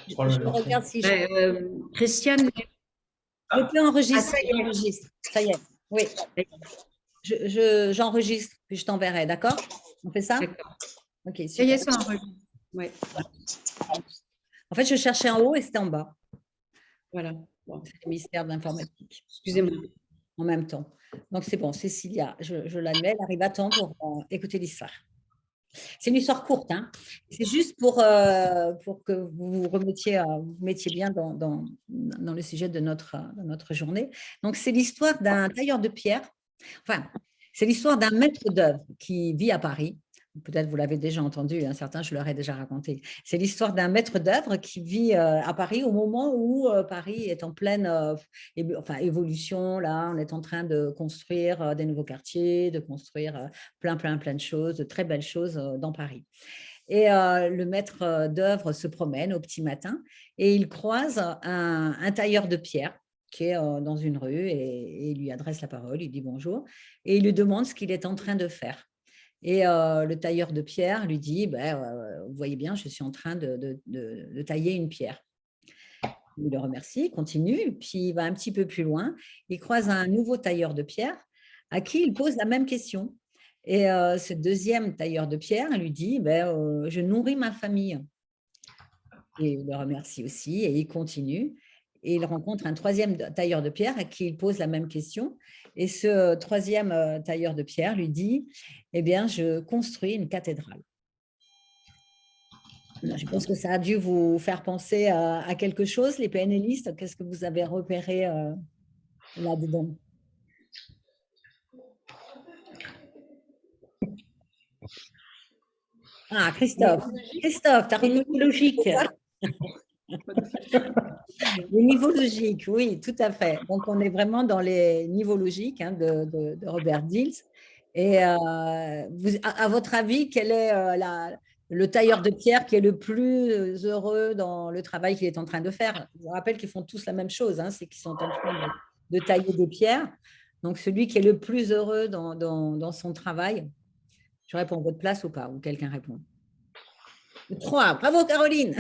Je regarde si Christiane, je peux enregistrer. ça y est. J'enregistre. Ça y est. Oui, j'enregistre, puis je t'enverrai, d'accord? On fait ça? D'accord. Ok, Ça y super. est, ça enregistre. Ouais, En fait, je cherchais en haut et c'était en bas. voilà. Bon, C'est le mystère de l'informatique. excusez-moi. En même temps. Donc, c'est bon, Cécilia, je l'admets, elle arrive à temps pour écouter l'histoire. C'est une histoire courte, hein. C'est juste pour que vous vous mettiez bien dans le sujet de notre journée. Donc, c'est l'histoire d'un tailleur de pierre. Enfin, c'est l'histoire d'un maître d'œuvre qui vit à Paris. Peut-être vous l'avez déjà entendu, hein, certains, je leur ai déjà raconté. C'est l'histoire d'un maître d'œuvre qui vit à Paris au moment où Paris est en pleine évolution. Là, on est en train de construire des nouveaux quartiers, de construire plein de choses, de très belles choses dans Paris. Et le maître d'œuvre se promène au petit matin et il croise un tailleur de pierre qui est dans une rue et il lui adresse la parole, il dit bonjour et il lui demande ce qu'il est en train de faire. Et le tailleur de pierre lui dit, ben, vous voyez bien, je suis en train de tailler une pierre. Il le remercie, continue, puis il va un petit peu plus loin. Il croise un nouveau tailleur de pierre à qui il pose la même question. Et ce deuxième tailleur de pierre lui dit, ben, je nourris ma famille. Et il le remercie aussi et il continue. Et il rencontre un troisième tailleur de pierre à qui il pose la même question. Et ce troisième tailleur de pierre lui dit, eh bien, je construis une cathédrale. Je pense que ça a dû vous faire penser à quelque chose, les PNListes. Qu'est-ce que vous avez repéré là-dedans? Ah, Christophe. Christophe, tu as reconnu Logique. les niveaux logiques, oui, tout à fait. Donc, on est vraiment dans les niveaux logiques hein, de Robert Dills. Et à votre avis, quel est le tailleur de pierre qui est le plus heureux dans le travail qu'il est en train de faire? Je vous rappelle qu'ils font tous la même chose, hein, c'est qu'ils sont en train de tailler des pierres. Donc, celui qui est le plus heureux dans son travail, je réponds votre place ou pas? Ou quelqu'un répond? 3, bravo Caroline!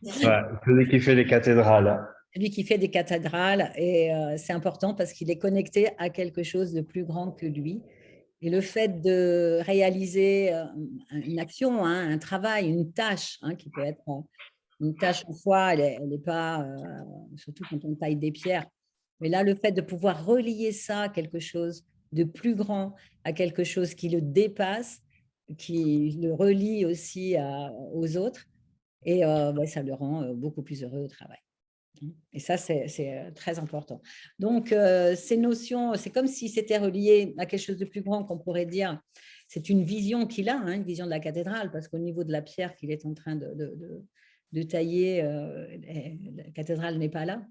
Ouais, celui qui fait les cathédrales. Lui qui fait des cathédrales, et c'est important parce qu'il est connecté à quelque chose de plus grand que lui. Et le fait de réaliser une action, hein, un travail, une tâche, hein, qui peut être une tâche en soi, elle n'est pas, surtout quand on taille des pierres, mais là, le fait de pouvoir relier ça à quelque chose de plus grand, à quelque chose qui le dépasse, qui le relie aussi aux autres, et ça le rend beaucoup plus heureux au travail. Et ça, c'est très important. Donc, ces notions, c'est comme si c'était relié à quelque chose de plus grand qu'on pourrait dire. C'est une vision qu'il a, hein, une vision de la cathédrale, parce qu'au niveau de la pierre qu'il est en train de tailler, la cathédrale n'est pas là,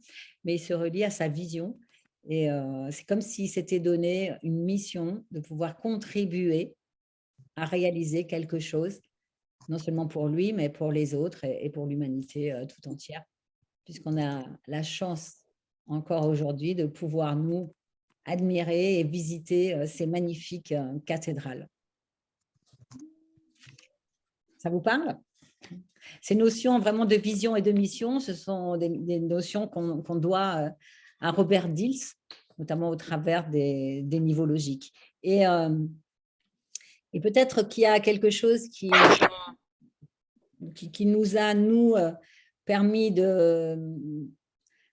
mais il se relie à sa vision. Et c'est comme s'il s'était donné une mission de pouvoir contribuer à réaliser quelque chose, non seulement pour lui, mais pour les autres et pour l'humanité tout entière, puisqu'on a la chance encore aujourd'hui de pouvoir nous admirer et visiter ces magnifiques cathédrales. Ça vous parle? Ces notions vraiment de vision et de mission, ce sont des notions qu'on doit à Robert Dills, notamment au travers des niveaux logiques. Et peut-être qu'il y a quelque chose qui nous a, nous, permis de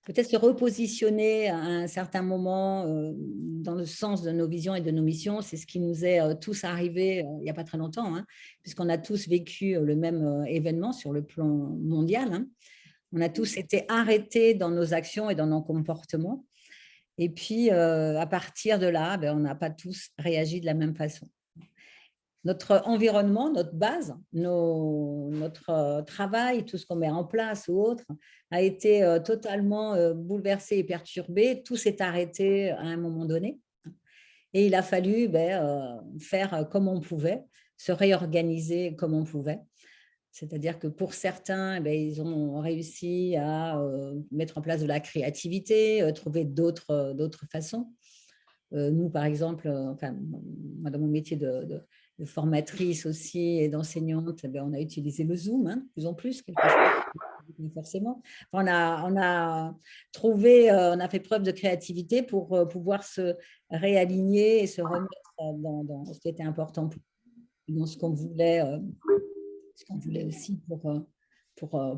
peut-être se repositionner à un certain moment dans le sens de nos visions et de nos missions. C'est ce qui nous est tous arrivé il n'y a pas très longtemps, hein, puisqu'on a tous vécu le même événement sur le plan mondial. Hein. On a tous été arrêtés dans nos actions et dans nos comportements. Et puis, à partir de là, on n'a pas tous réagi de la même façon. Notre environnement, notre base, notre travail, tout ce qu'on met en place ou autre, a été totalement bouleversé et perturbé. Tout s'est arrêté à un moment donné. Et il a fallu faire comme on pouvait, se réorganiser comme on pouvait. C'est-à-dire que pour certains, ils ont réussi à mettre en place de la créativité, trouver d'autres façons. Nous, par exemple, moi, dans mon métier de formatrice aussi et d'enseignante, on a utilisé le Zoom, hein, de plus en plus, quelque chose forcément. On a trouvé, on a fait preuve de créativité pour pouvoir se réaligner et se remettre dans ce qui était important, dans ce qu'on voulait aussi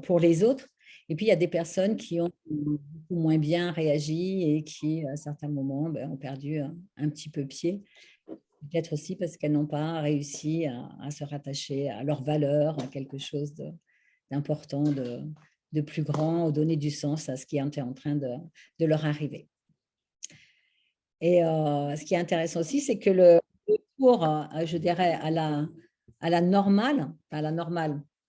pour les autres. Et puis, il y a des personnes qui ont beaucoup moins bien réagi et qui, à certains moments, ont perdu un petit peu pied. Peut-être aussi parce qu'elles n'ont pas réussi à se rattacher à leurs valeurs, à quelque chose d'important, de plus grand, ou donner du sens à ce qui était en train de leur arriver. Et ce qui est intéressant aussi, c'est que le retour, je dirais, à la normale,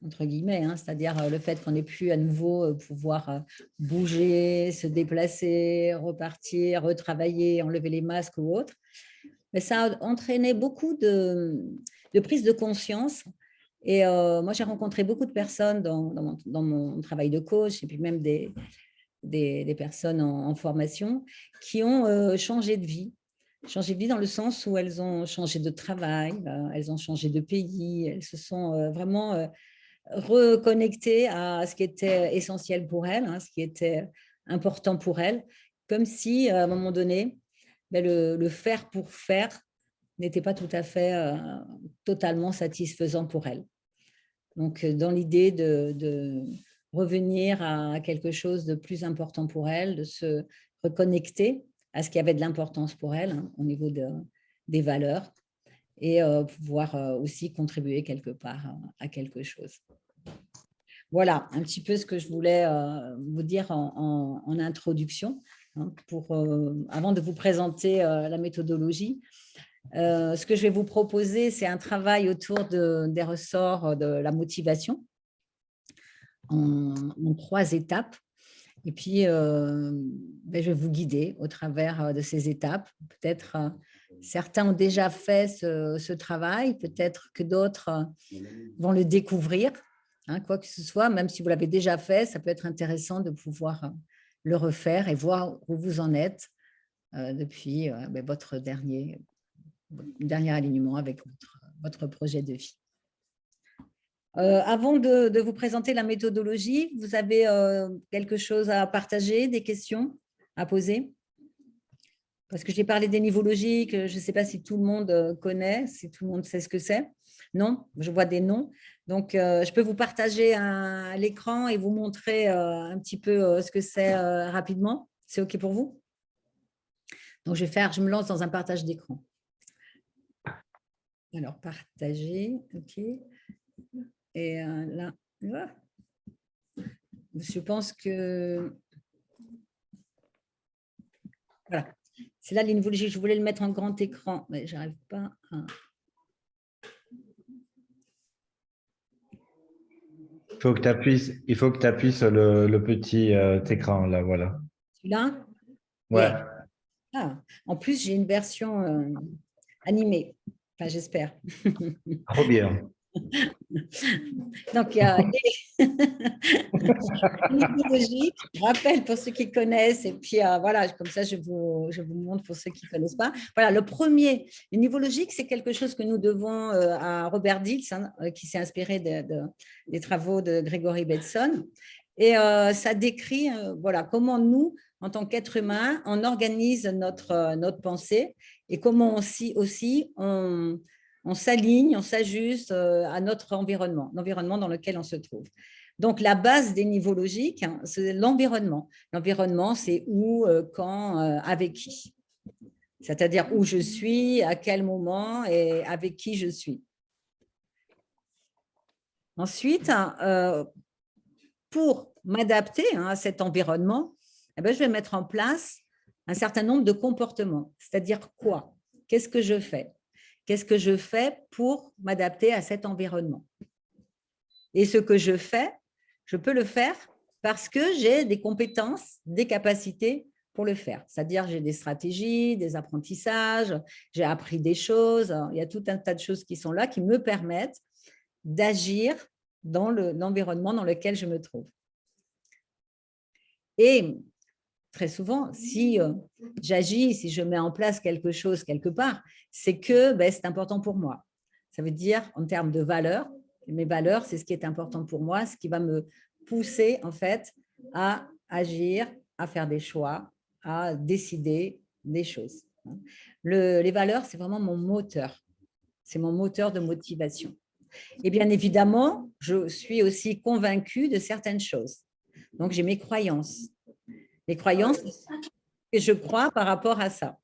entre guillemets, hein, c'est-à-dire le fait qu'on ait pu à nouveau pouvoir bouger, se déplacer, repartir, retravailler, enlever les masques ou autre, mais ça a entraîné beaucoup de prise de conscience. Et moi, j'ai rencontré beaucoup de personnes dans mon travail de coach et puis même des personnes en formation qui ont changé de vie. Changé de vie dans le sens où elles ont changé de travail, elles ont changé de pays, elles se sont vraiment reconnectées à ce qui était essentiel pour elles, hein, ce qui était important pour elles, comme si à un moment donné, le faire pour faire n'était pas tout à fait totalement satisfaisant pour elles. Donc, dans l'idée de revenir à quelque chose de plus important pour elles, de se reconnecter à ce qui avait de l'importance pour elles, hein, au niveau des valeurs, et pouvoir aussi contribuer quelque part à quelque chose. Voilà un petit peu ce que je voulais vous dire en introduction, hein, avant de vous présenter la méthodologie. Ce que je vais vous proposer, c'est un travail autour des ressorts de la motivation en 3 étapes. Et puis, je vais vous guider au travers de ces étapes. Peut-être certains ont déjà fait ce travail, peut-être que d'autres vont le découvrir. Hein, quoi que ce soit, même si vous l'avez déjà fait, ça peut être intéressant de pouvoir le refaire et voir où vous en êtes depuis votre dernier alignement avec votre projet de vie. Avant de vous présenter la méthodologie, vous avez quelque chose à partager, des questions à poser? Parce que j'ai parlé des niveaux logiques, je ne sais pas si tout le monde connaît, si tout le monde sait ce que c'est. Non, je vois des noms. Donc, je peux vous partager l'écran et vous montrer un petit peu ce que c'est rapidement. C'est OK pour vous? Donc, je me lance dans un partage d'écran. Alors, partager, OK. Et là, je pense que… Voilà. C'est là l'infologie. Je voulais le mettre en grand écran, mais je n'arrive pas à… Il faut que tu appuies sur le petit écran, là, voilà. Celui-là? Ouais. Yeah. Ah, en plus, j'ai une version animée. Enfin, j'espère. Trop bien. Donc, il y a l'idéologie, je rappelle pour ceux qui connaissent, et puis voilà, comme ça, je vous montre pour ceux qui ne connaissent pas. Voilà, le niveau logique, c'est quelque chose que nous devons à Robert Dilts, hein, qui s'est inspiré des travaux de Gregory Bateson. Et ça décrit voilà, comment nous, en tant qu'être humain, on organise notre pensée et comment aussi on s'aligne, on s'ajuste à notre environnement, l'environnement dans lequel on se trouve. Donc, la base des niveaux logiques, hein, c'est l'environnement. L'environnement, c'est où, quand, avec qui. C'est-à-dire où je suis, à quel moment et avec qui je suis. Ensuite, pour m'adapter à cet environnement, je vais mettre en place un certain nombre de comportements. C'est-à-dire quoi? Qu'est-ce que je fais? Qu'est-ce que je fais pour m'adapter à cet environnement? Et ce que je fais, je peux le faire parce que j'ai des compétences, des capacités pour le faire. C'est-à-dire j'ai des stratégies, des apprentissages, j'ai appris des choses. Il y a tout un tas de choses qui sont là qui me permettent d'agir dans l'environnement dans lequel je me trouve. Et très souvent, si j'agis, si je mets en place quelque chose quelque part, c'est que c'est important pour moi. Ça veut dire, en termes de valeurs, mes valeurs, c'est ce qui est important pour moi, ce qui va me poussé en fait à agir, à faire des choix, à décider des choses. Les valeurs, c'est vraiment mon moteur. C'est mon moteur de motivation. Et bien évidemment, je suis aussi convaincue de certaines choses. Donc, j'ai mes croyances. Les croyances que je crois par rapport à ça.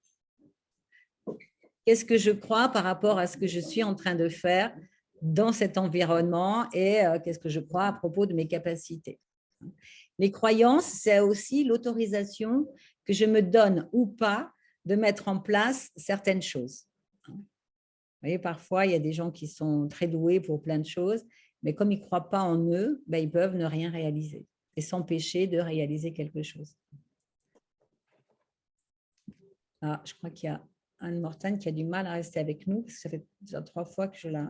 Qu'est-ce que je crois par rapport à ce que je suis en train de faire dans cet environnement et qu'est-ce que je crois à propos de mes capacités. Les croyances, c'est aussi l'autorisation que je me donne ou pas de mettre en place certaines choses. Vous voyez, parfois, il y a des gens qui sont très doués pour plein de choses, mais comme ils ne croient pas en eux, ben, ils peuvent ne rien réaliser et s'empêcher de réaliser quelque chose. Ah, je crois qu'il y a Anne Mortagne qui a du mal à rester avec nous, parce que ça fait déjà 3 fois que je la...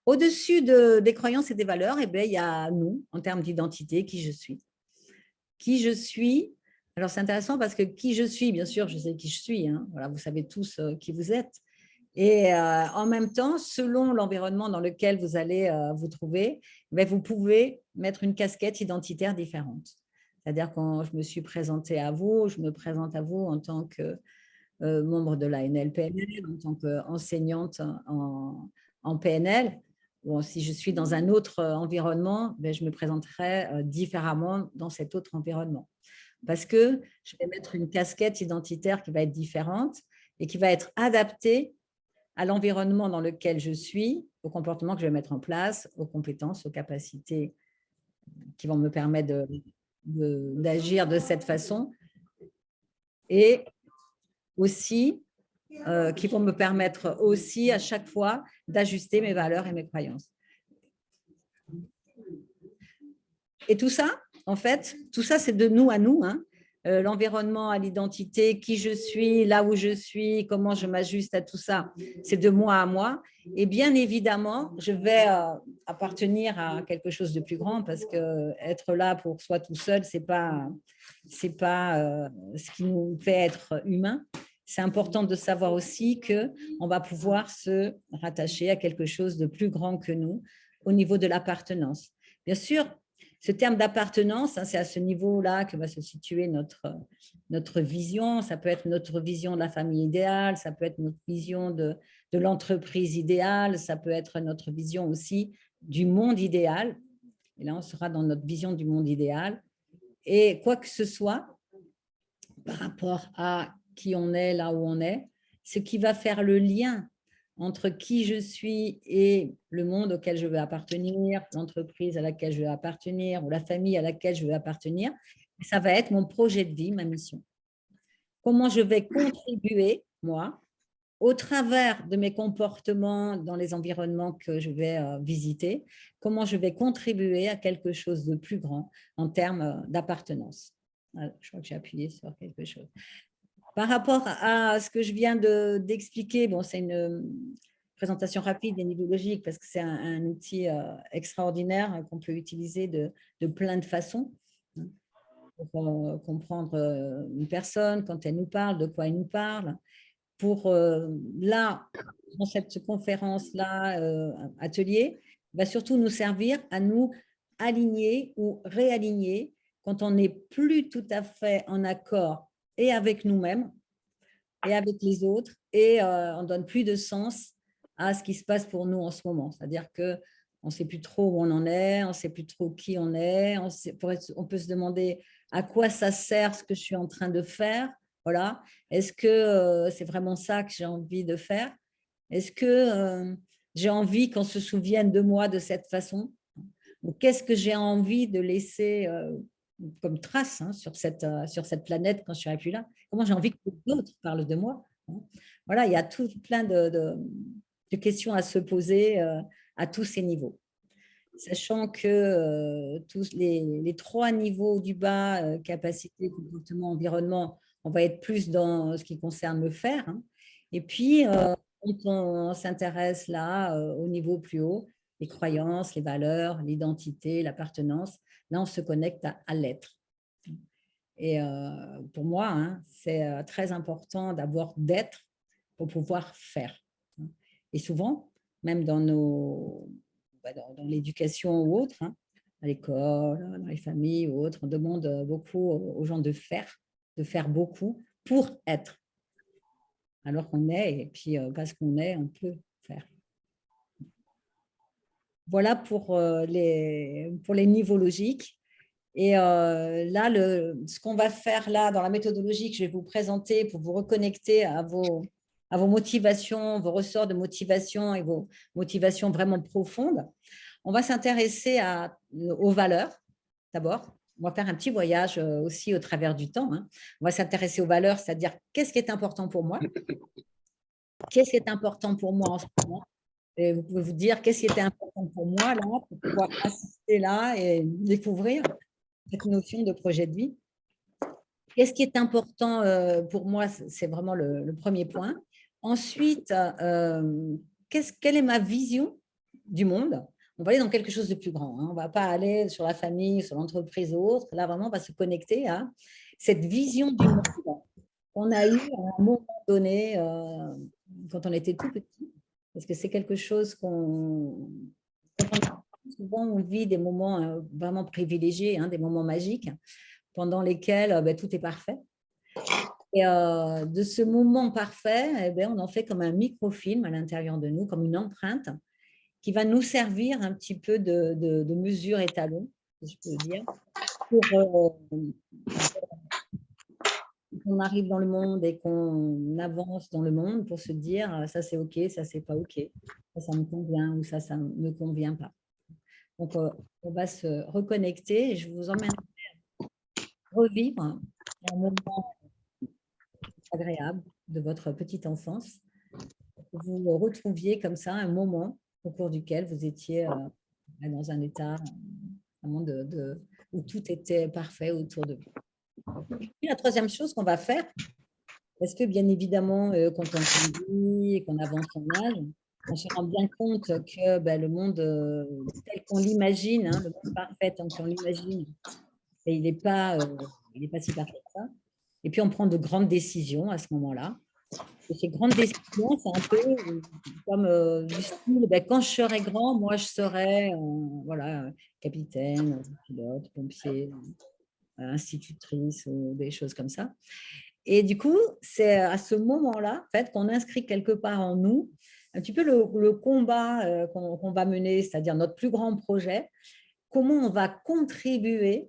Au-dessus des croyances et des valeurs, eh bien, il y a nous, en termes d'identité, qui je suis. Qui je suis, alors c'est intéressant parce que qui je suis, bien sûr, je sais qui je suis, hein, voilà, vous savez tous qui vous êtes. Et en même temps, selon l'environnement dans lequel vous allez vous trouver, ben, vous pouvez mettre une casquette identitaire différente. C'est-à-dire quand je me suis présentée à vous, je me présente à vous en tant que membre de la NLPNL, en tant qu'enseignante en PNL. Bon, si je suis dans un autre environnement, ben, je me présenterai différemment dans cet autre environnement. Parce que je vais mettre une casquette identitaire qui va être différente et qui va être adaptée à l'environnement dans lequel je suis, au comportement que je vais mettre en place, aux compétences, aux capacités qui vont me permettre d'agir de cette façon et aussi qui vont me permettre aussi à chaque fois d'ajuster mes valeurs et mes croyances. Et tout ça, en fait, tout ça, c'est de nous à nous, hein. L'environnement, à l'identité, qui je suis, là où je suis, comment je m'ajuste à tout ça, c'est de moi à moi. Et bien évidemment, je vais appartenir à quelque chose de plus grand parce que être là pour soi tout seul, c'est pas ce qui nous fait être humain. C'est important de savoir aussi qu'on va pouvoir se rattacher à quelque chose de plus grand que nous au niveau de l'appartenance. Bien sûr, ce terme d'appartenance, hein, c'est à ce niveau-là que va se situer notre vision. Ça peut être notre vision de la famille idéale, ça peut être notre vision de l'entreprise idéale, ça peut être notre vision aussi du monde idéal. Et là, on sera dans notre vision du monde idéal. Et quoi que ce soit, par rapport à qui on est, là où on est, ce qui va faire le lien entre qui je suis et le monde auquel je veux appartenir, l'entreprise à laquelle je veux appartenir ou la famille à laquelle je veux appartenir, ça va être mon projet de vie, ma mission. Comment je vais contribuer, moi, au travers de mes comportements dans les environnements que je vais visiter, comment je vais contribuer à quelque chose de plus grand en termes d'appartenance. Je crois que j'ai appuyé sur quelque chose. Par rapport à ce que je viens d'expliquer, bon, c'est une présentation rapide et nivologique parce que c'est un outil extraordinaire qu'on peut utiliser de plein de façons pour comprendre une personne quand elle nous parle, de quoi elle nous parle. Pour là, dans cette conférence-là, atelier, va surtout nous servir à nous aligner ou réaligner quand on n'est plus tout à fait en accord et avec nous-mêmes et avec les autres, et on ne donne plus de sens à ce qui se passe pour nous en ce moment. C'est-à-dire qu'on ne sait plus trop où on en est, on ne sait plus trop qui on est, on peut se demander à quoi ça sert ce que je suis en train de faire. Voilà. Est-ce que c'est vraiment ça que j'ai envie de faire? Est-ce que j'ai envie qu'on se souvienne de moi de cette façon? Ou qu'est-ce que j'ai envie de laisser comme trace hein, sur cette planète quand je ne serai plus là? Comment j'ai envie que d'autres parlent de moi? Voilà, il y a tout plein de questions à se poser à tous ces niveaux. Sachant que tous les 3 niveaux du bas, capacité, comportement, environnement, on va être plus dans ce qui concerne le faire. Hein. Et puis, quand on s'intéresse là au niveau plus haut, les croyances, les valeurs, l'identité, l'appartenance, là, on se connecte à l'être. Et pour moi, hein, c'est très important d'avoir d'être pour pouvoir faire. Et souvent, même dans nos dans l'éducation ou autre, hein, à l'école, dans les familles ou autres. On demande beaucoup aux gens de faire beaucoup pour être. Alors qu'on est, et puis parce qu'on est, on peut faire. Voilà pour les niveaux logiques. Et là, ce qu'on va faire là dans la méthodologie que je vais vous présenter pour vous reconnecter à vos motivations, vos ressorts de motivation et vos motivations vraiment profondes, on va s'intéresser aux valeurs d'abord. On va faire un petit voyage aussi au travers du temps, hein. On va s'intéresser aux valeurs, c'est-à-dire qu'est-ce qui est important pour moi? Qu'est-ce qui est important pour moi en ce moment? Et vous pouvez vous dire qu'est-ce qui était important pour moi là, pour pouvoir assister là et découvrir cette notion de projet de vie. Qu'est-ce qui est important pour moi? C'est vraiment le premier point. Ensuite, quelle est ma vision du monde? On va aller dans quelque chose de plus grand, hein. On ne va pas aller sur la famille, sur l'entreprise ou autre. Là, vraiment, on va se connecter à cette vision du monde qu'on a eue à un moment donné quand on était tout petit. Parce que c'est quelque chose souvent on vit des moments vraiment privilégiés, hein, des moments magiques, pendant lesquels tout est parfait. Et de ce moment parfait, on en fait comme un microfilm à l'intérieur de nous, comme une empreinte qui va nous servir un petit peu de mesure étalon, si je peux dire, pour qu'on arrive dans le monde et qu'on avance dans le monde pour se dire ça c'est OK, ça c'est pas OK, ça me convient ou ça ne me convient pas. Donc, on va se reconnecter et je vous emmène revivre un moment agréable de votre petite enfance. Vous retrouviez comme ça un moment au cours duquel vous étiez dans un état vraiment où tout était parfait autour de vous. Et la troisième chose qu'on va faire, parce que bien évidemment, quand on grandit et qu'on avance en âge, on se rend bien compte que le monde tel qu'on l'imagine, hein, le monde parfait tel qu'on l'imagine, il n'est pas si parfait que ça. Et puis, on prend de grandes décisions à ce moment-là. Et ces grandes décisions, c'est un peu comme du style, quand je serai grand, moi, je serai voilà, capitaine, pilote, pompier, institutrice ou des choses comme ça. Et du coup, c'est à ce moment-là en fait, qu'on inscrit quelque part en nous un petit peu le combat qu'on va mener, c'est-à-dire notre plus grand projet, comment on va contribuer,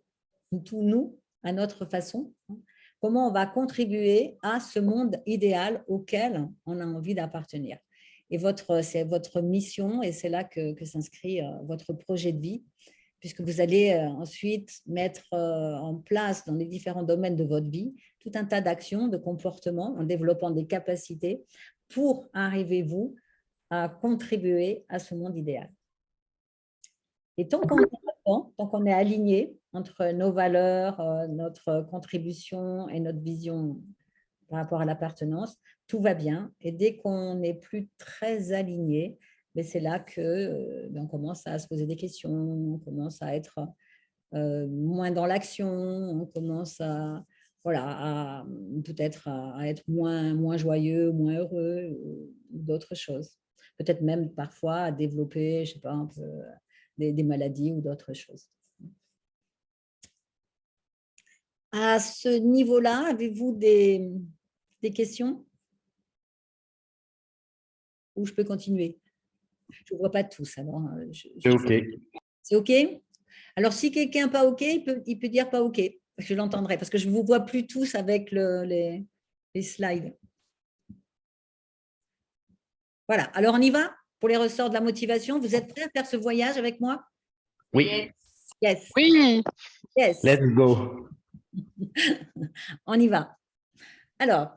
tous nous, à notre façon, hein, comment on va contribuer à ce monde idéal auquel on a envie d'appartenir. Et c'est votre mission et c'est là que s'inscrit votre projet de vie, puisque vous allez ensuite mettre en place dans les différents domaines de votre vie tout un tas d'actions, de comportements, en développant des capacités pour arriver, vous, à contribuer à ce monde idéal. Et tant qu'on est aligné entre nos valeurs, notre contribution et notre vision par rapport à l'appartenance, tout va bien. Et dès qu'on n'est plus très aligné, c'est là qu'on commence à se poser des questions, on commence à être moins dans l'action, on commence à peut-être à être moins joyeux, moins heureux, ou d'autres choses. Peut-être même parfois à développer, je ne sais pas, un peu des maladies ou d'autres choses. À ce niveau-là, avez-vous des questions? Ou je peux continuer? Je ne vois pas tous. C'est OK. C'est OK? Alors, si quelqu'un n'est pas OK, il peut dire pas OK. Je l'entendrai, parce que je ne vous vois plus tous avec les slides. Voilà. Alors, on y va pour les ressorts de la motivation. Vous êtes prêts à faire ce voyage avec moi? Oui. Yes. Oui. Yes. Let's go. On y va. Alors,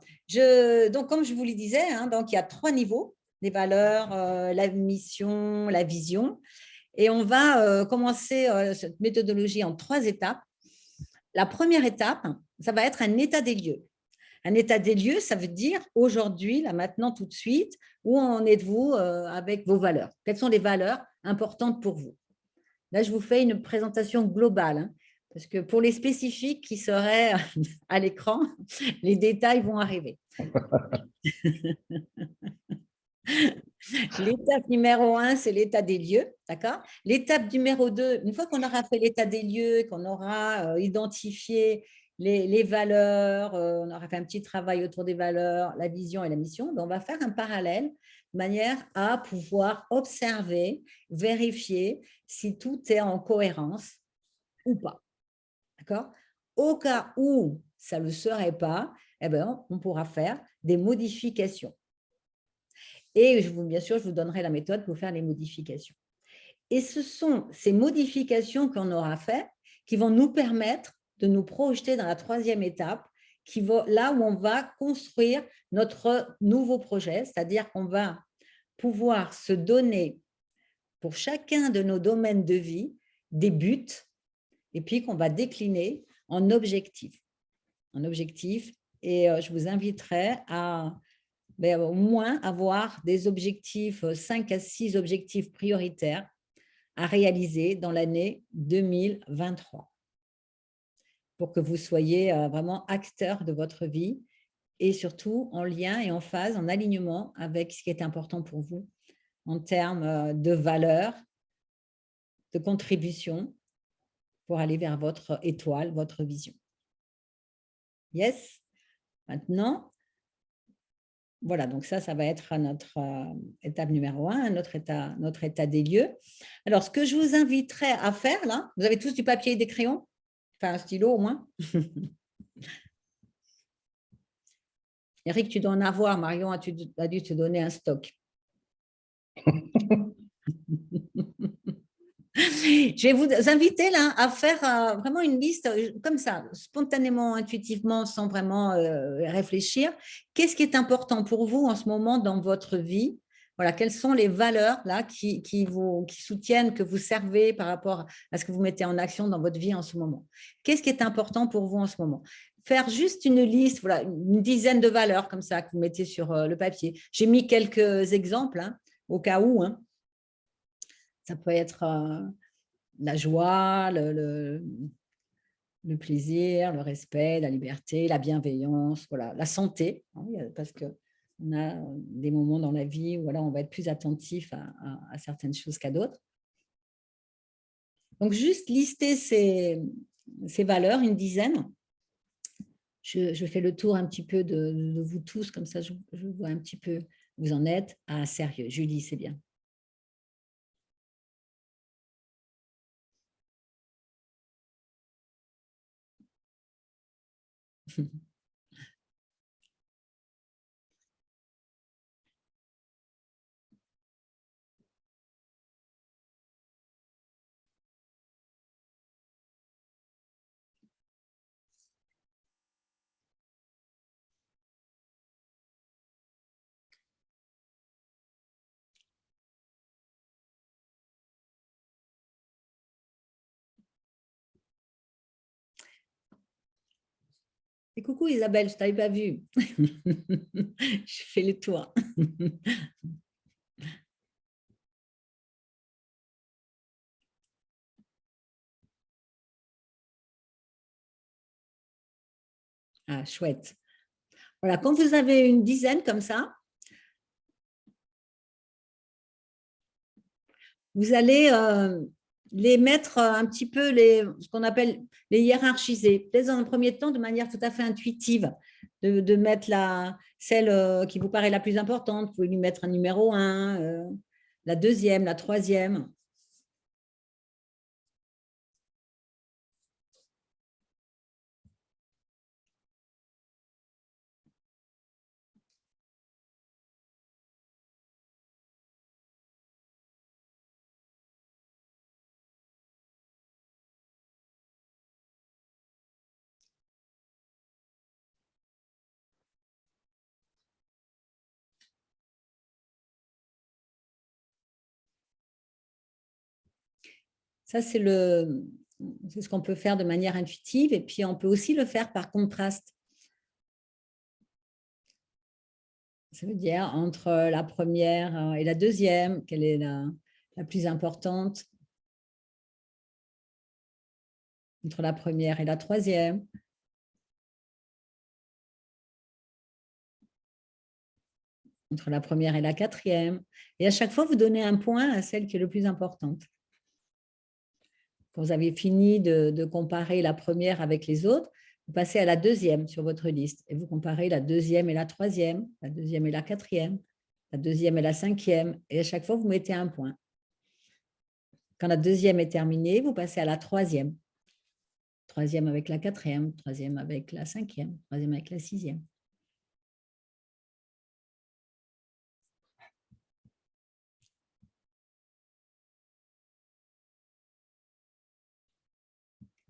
donc, comme je vous le disais, hein, donc, il y a 3 niveaux, les valeurs, la mission, la vision. Et on va commencer cette méthodologie en 3 étapes. La première étape, ça va être un état des lieux. Un état des lieux, ça veut dire aujourd'hui, là maintenant, tout de suite, où en êtes-vous avec vos valeurs? Quelles sont les valeurs importantes pour vous? Là, je vous fais une présentation globale, hein, parce que pour les spécifiques qui seraient à l'écran, les détails vont arriver. L'étape numéro 1, c'est l'état des lieux, d'accord? L'étape numéro 2, une fois qu'on aura fait l'état des lieux, qu'on aura identifié les valeurs, on aura fait un petit travail autour des valeurs, la vision et la mission, ben, on va faire un parallèle de manière à pouvoir observer, vérifier si tout est en cohérence ou pas, d'accord? Au cas où ça ne le serait pas, eh ben, on pourra faire des modifications. Et bien sûr, je vous donnerai la méthode pour faire les modifications. Et ce sont ces modifications qu'on aura faites qui vont nous permettre de nous projeter dans la troisième étape, là où on va construire notre nouveau projet, c'est-à-dire qu'on va pouvoir se donner pour chacun de nos domaines de vie des buts et puis qu'on va décliner en objectifs. Et je vous inviterai à au moins avoir des objectifs, 5 à 6 objectifs prioritaires à réaliser dans l'année 2023 pour que vous soyez vraiment acteur de votre vie et surtout en lien et en phase, en alignement avec ce qui est important pour vous en termes de valeurs, de contribution pour aller vers votre étoile, votre vision. Yes? Maintenant, voilà, donc ça va être notre étape numéro 1, notre état des lieux. Alors, ce que je vous inviterais à faire, là, vous avez tous du papier et des crayons? Enfin, un stylo au moins. Eric, tu dois en avoir. Marion a dû te donner un stock. Je vais vous inviter là à faire vraiment une liste comme ça, spontanément, intuitivement, sans vraiment réfléchir. Qu'est-ce qui est important pour vous en ce moment dans votre vie? Voilà, quelles sont les valeurs là qui soutiennent que vous servez par rapport à ce que vous mettez en action dans votre vie en ce moment? Qu'est-ce qui est important pour vous en ce moment? Faire juste une liste, voilà, une dizaine de valeurs comme ça que vous mettez sur le papier. J'ai mis quelques exemples hein, au cas où. Hein. Ça peut être la joie, le plaisir, le respect, la liberté, la bienveillance, voilà, la santé, hein, parce qu'on a des moments dans la vie où voilà, on va être plus attentif à certaines choses qu'à d'autres. Donc, juste lister ces valeurs, une dizaine. Je fais le tour un petit peu de vous tous, comme ça je vois un petit peu où vous en êtes. Ah, sérieux, Julie, c'est bien. Et coucou Isabelle, je ne t'avais pas vue. Je fais le tour. Ah, chouette. Voilà, quand vous avez une dizaine comme ça, vous allez les mettre un petit peu, ce qu'on appelle les hiérarchiser. Peut-être dans un premier temps, de manière tout à fait intuitive, de mettre celle qui vous paraît la plus importante. Vous pouvez lui mettre un numéro 1, la deuxième, la troisième. Ça, c'est ce qu'on peut faire de manière intuitive. Et puis, on peut aussi le faire par contraste. Ça veut dire entre la première et la deuxième, quelle est la plus importante? Entre la première et la troisième. entre la première et la quatrième. Et à chaque fois, vous donnez un point à celle qui est le plus importante. Quand vous avez fini de comparer la première avec les autres, vous passez à la deuxième sur votre liste et vous comparez la deuxième et la troisième, la deuxième et la quatrième, la deuxième et la cinquième, et à chaque fois, vous mettez un point. Quand la deuxième est terminée, vous passez à la troisième. Troisième avec la quatrième, troisième avec la cinquième, troisième avec la sixième.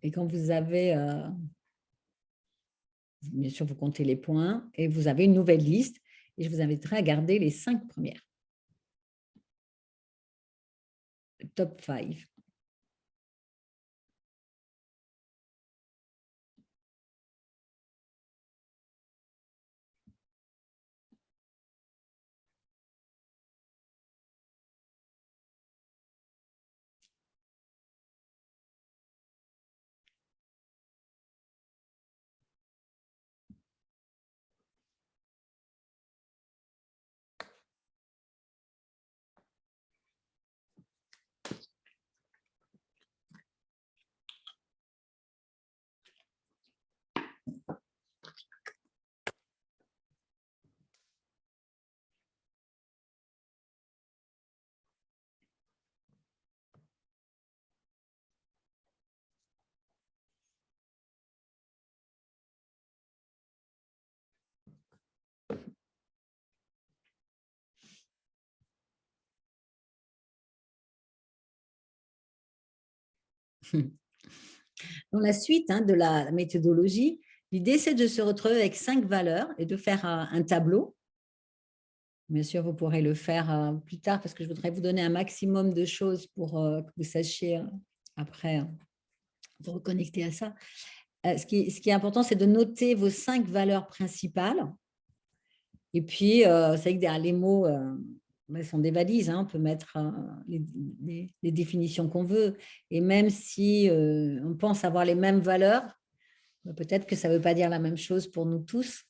Et quand vous avez, bien sûr, vous comptez les points et vous avez une nouvelle liste. Et je vous inviterai à garder les 5 premières. Le top 5. Dans la suite de la méthodologie, l'idée, c'est de se retrouver avec 5 valeurs et de faire un tableau. Bien sûr, vous pourrez le faire plus tard parce que je voudrais vous donner un maximum de choses pour que vous sachiez après vous reconnecter à ça. Ce qui est important, c'est de noter vos 5 valeurs principales. Et puis, c'est vrai que derrière les mots, sont des valises. On peut mettre les définitions qu'on veut. Et même si on pense avoir les mêmes valeurs, peut-être que ça ne veut pas dire la même chose pour nous tous.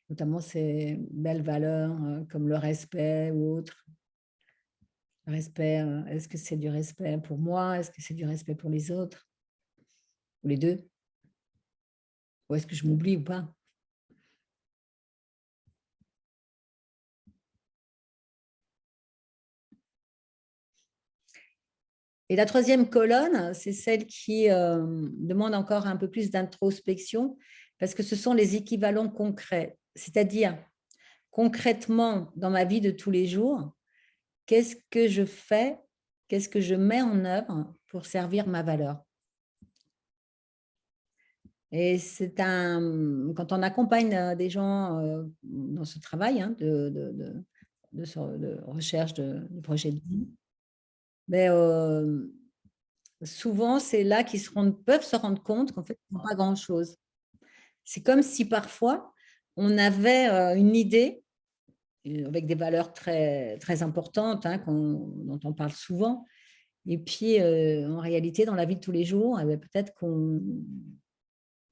Notamment ces belles valeurs comme le respect ou autre. Le respect, est-ce que c'est du respect pour moi? Est-ce que c'est du respect pour les autres? Ou les deux? Ou est-ce que je m'oublie ou pas? Et la troisième colonne, c'est celle qui demande encore un peu plus d'introspection parce que ce sont les équivalents concrets. C'est-à-dire, concrètement, dans ma vie de tous les jours, qu'est-ce que je fais, qu'est-ce que je mets en œuvre pour servir ma valeur? Et c'est quand on accompagne des gens dans ce travail de recherche de projet de vie, souvent, c'est là qu'ils peuvent se rendre compte qu'en fait, ils n'ont pas grand-chose. C'est comme si parfois, on avait une idée avec des valeurs très, très importantes dont on parle souvent. Et puis, en réalité, dans la vie de tous les jours, peut-être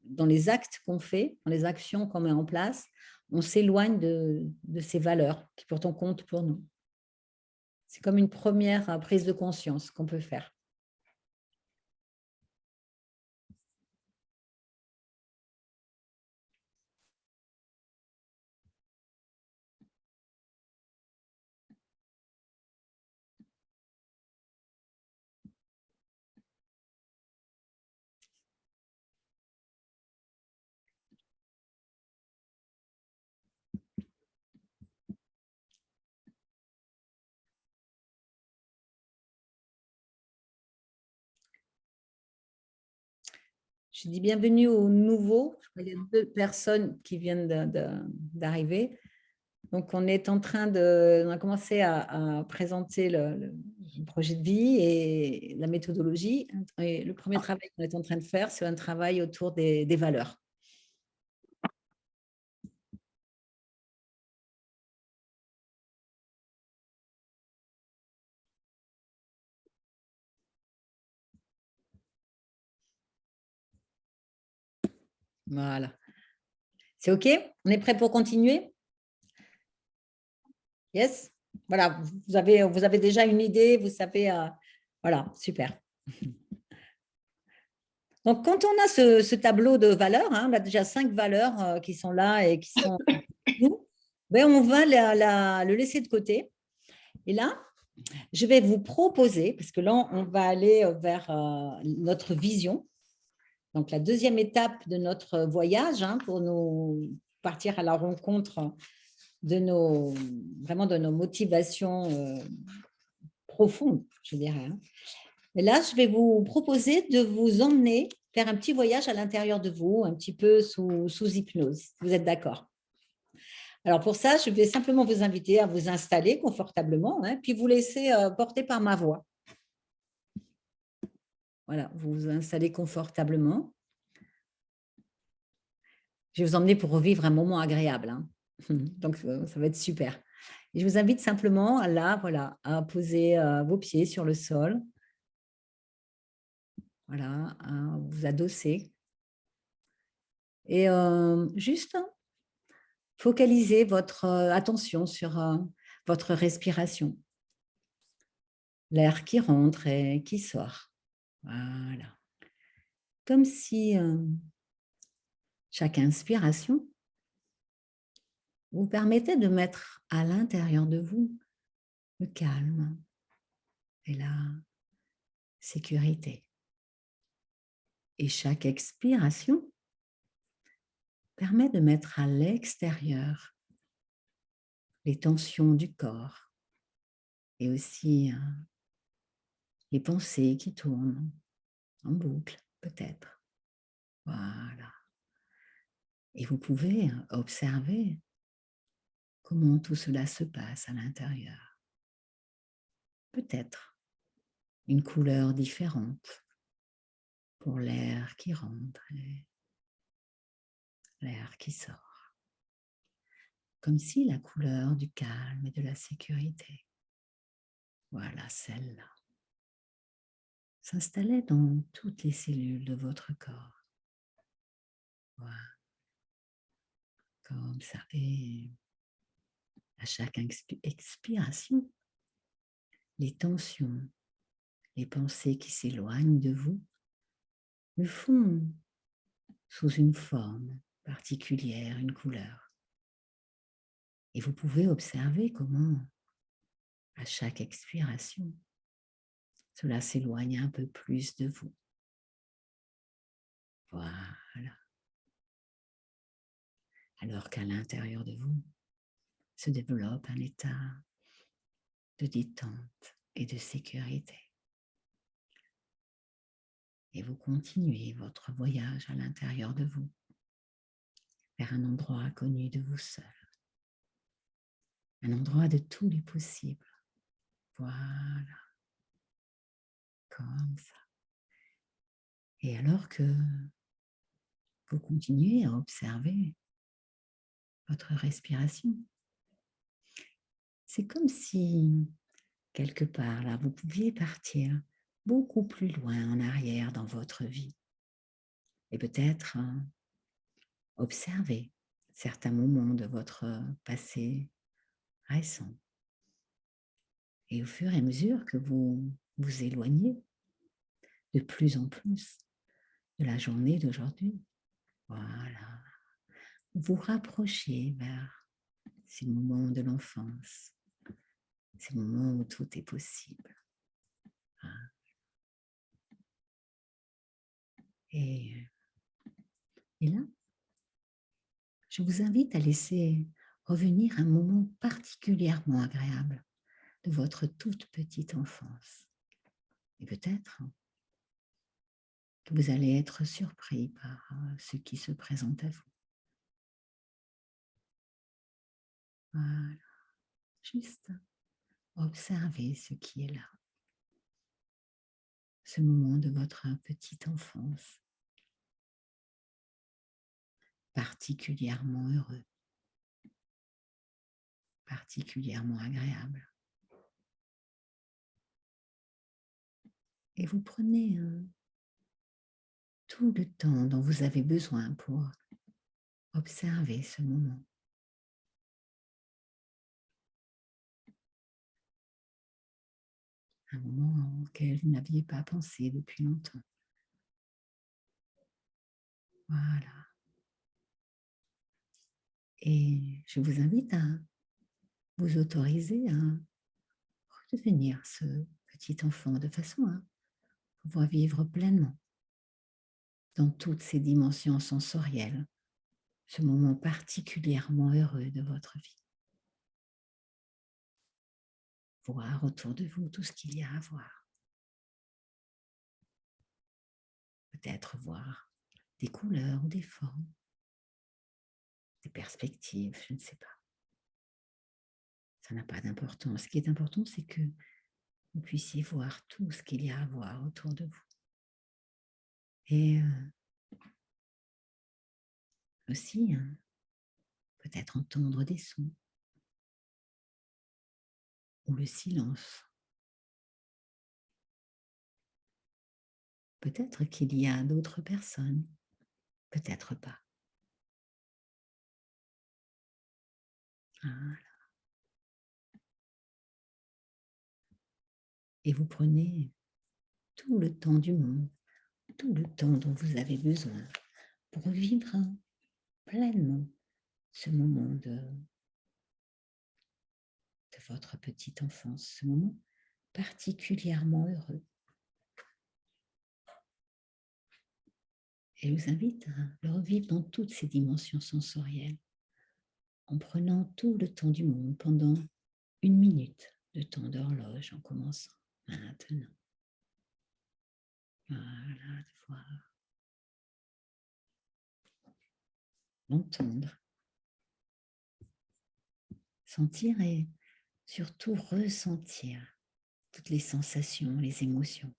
dans les actes qu'on fait, dans les actions qu'on met en place, on s'éloigne de ces valeurs qui pourtant comptent pour nous. C'est comme une première prise de conscience qu'on peut faire. Je dis bienvenue aux nouveaux. Il y a 2 personnes qui viennent d'arriver. Donc, on a commencé à présenter le projet de vie et la méthodologie. Et le premier travail qu'on est en train de faire, c'est un travail autour des valeurs. Voilà. C'est OK? On est prêt pour continuer? Yes? Voilà, vous avez déjà une idée, vous savez, voilà, super. Donc, quand on a ce tableau de valeurs, hein, on a déjà 5 valeurs qui sont là et qui sont nous, ben, on va le laisser de côté. Et là, je vais vous proposer, parce que là, on va aller vers notre vision. Donc, la deuxième étape de notre voyage hein, pour nous partir à la rencontre vraiment de nos motivations profondes, je dirais. Hein. Et là, je vais vous proposer de vous emmener faire un petit voyage à l'intérieur de vous, un petit peu sous hypnose. Vous êtes d'accord? Alors pour ça, je vais simplement vous inviter à vous installer confortablement, hein, puis vous laisser porter par ma voix. Voilà, vous vous installez confortablement. Je vais vous emmener pour revivre un moment agréable. Hein. Donc, ça va être super. Et je vous invite simplement là, voilà, à poser vos pieds sur le sol. Voilà, à vous adosser. Et juste focalisez votre attention sur votre respiration. L'air qui rentre et qui sort. Voilà. Comme si chaque inspiration vous permettait de mettre à l'intérieur de vous le calme et la sécurité. Et chaque expiration permet de mettre à l'extérieur les tensions du corps et aussi les pensées qui tournent en boucle, peut-être. Voilà. Et vous pouvez observer comment tout cela se passe à l'intérieur. Peut-être une couleur différente pour l'air qui rentre et l'air qui sort. Comme si la couleur du calme et de la sécurité, voilà celle-là, s'installait dans toutes les cellules de votre corps. Voilà. Comme ça. Et à chaque expiration, les tensions, les pensées qui s'éloignent de vous le font sous une forme particulière, une couleur. Et vous pouvez observer comment, à chaque expiration, cela s'éloigne un peu plus de vous. Voilà. Alors qu'à l'intérieur de vous se développe un état de détente et de sécurité. Et vous continuez votre voyage à l'intérieur de vous, vers un endroit connu de vous seul. Un endroit de tous les possibles. Voilà. Comme ça. Et alors que vous continuez à observer votre respiration, c'est comme si, quelque part, là, vous pouviez partir beaucoup plus loin en arrière dans votre vie. Et peut-être observer certains moments de votre passé récent. Et au fur et à mesure que vous vous éloignez de plus en plus de la journée d'aujourd'hui, voilà, vous rapprochez vers ces moments de l'enfance, ces moments où tout est possible. Et là, je vous invite à laisser revenir un moment particulièrement agréable de votre toute petite enfance. Et peut-être que vous allez être surpris par ce qui se présente à vous. Voilà, juste observez ce qui est là. Ce moment de votre petite enfance, particulièrement heureux, particulièrement agréable. Et vous prenez tout le temps dont vous avez besoin pour observer ce moment. un moment auquel vous n'aviez pas pensé depuis longtemps. Voilà. Et je vous invite à vous autoriser à redevenir ce petit enfant de façon à pouvoir vivre pleinement dans toutes ces dimensions sensorielles, ce moment particulièrement heureux de votre vie. Voir autour de vous tout ce qu'il y a à voir. Peut-être voir des couleurs ou des formes, des perspectives, je ne sais pas. Ça n'a pas d'importance. Ce qui est important, c'est que vous puissiez voir tout ce qu'il y a à voir autour de vous. Et aussi, peut-être entendre des sons ou le silence. Peut-être qu'il y a d'autres personnes, peut-être pas. Voilà. Et vous prenez tout le temps du monde, tout le temps dont vous avez besoin pour vivre pleinement ce moment de votre petite enfance, ce moment particulièrement heureux. Et je vous invite à le revivre dans toutes ses dimensions sensorielles, en prenant tout le temps du monde pendant 1 minute de temps d'horloge en commençant maintenant. Voilà, de voir, entendre, sentir et surtout ressentir toutes les sensations, les émotions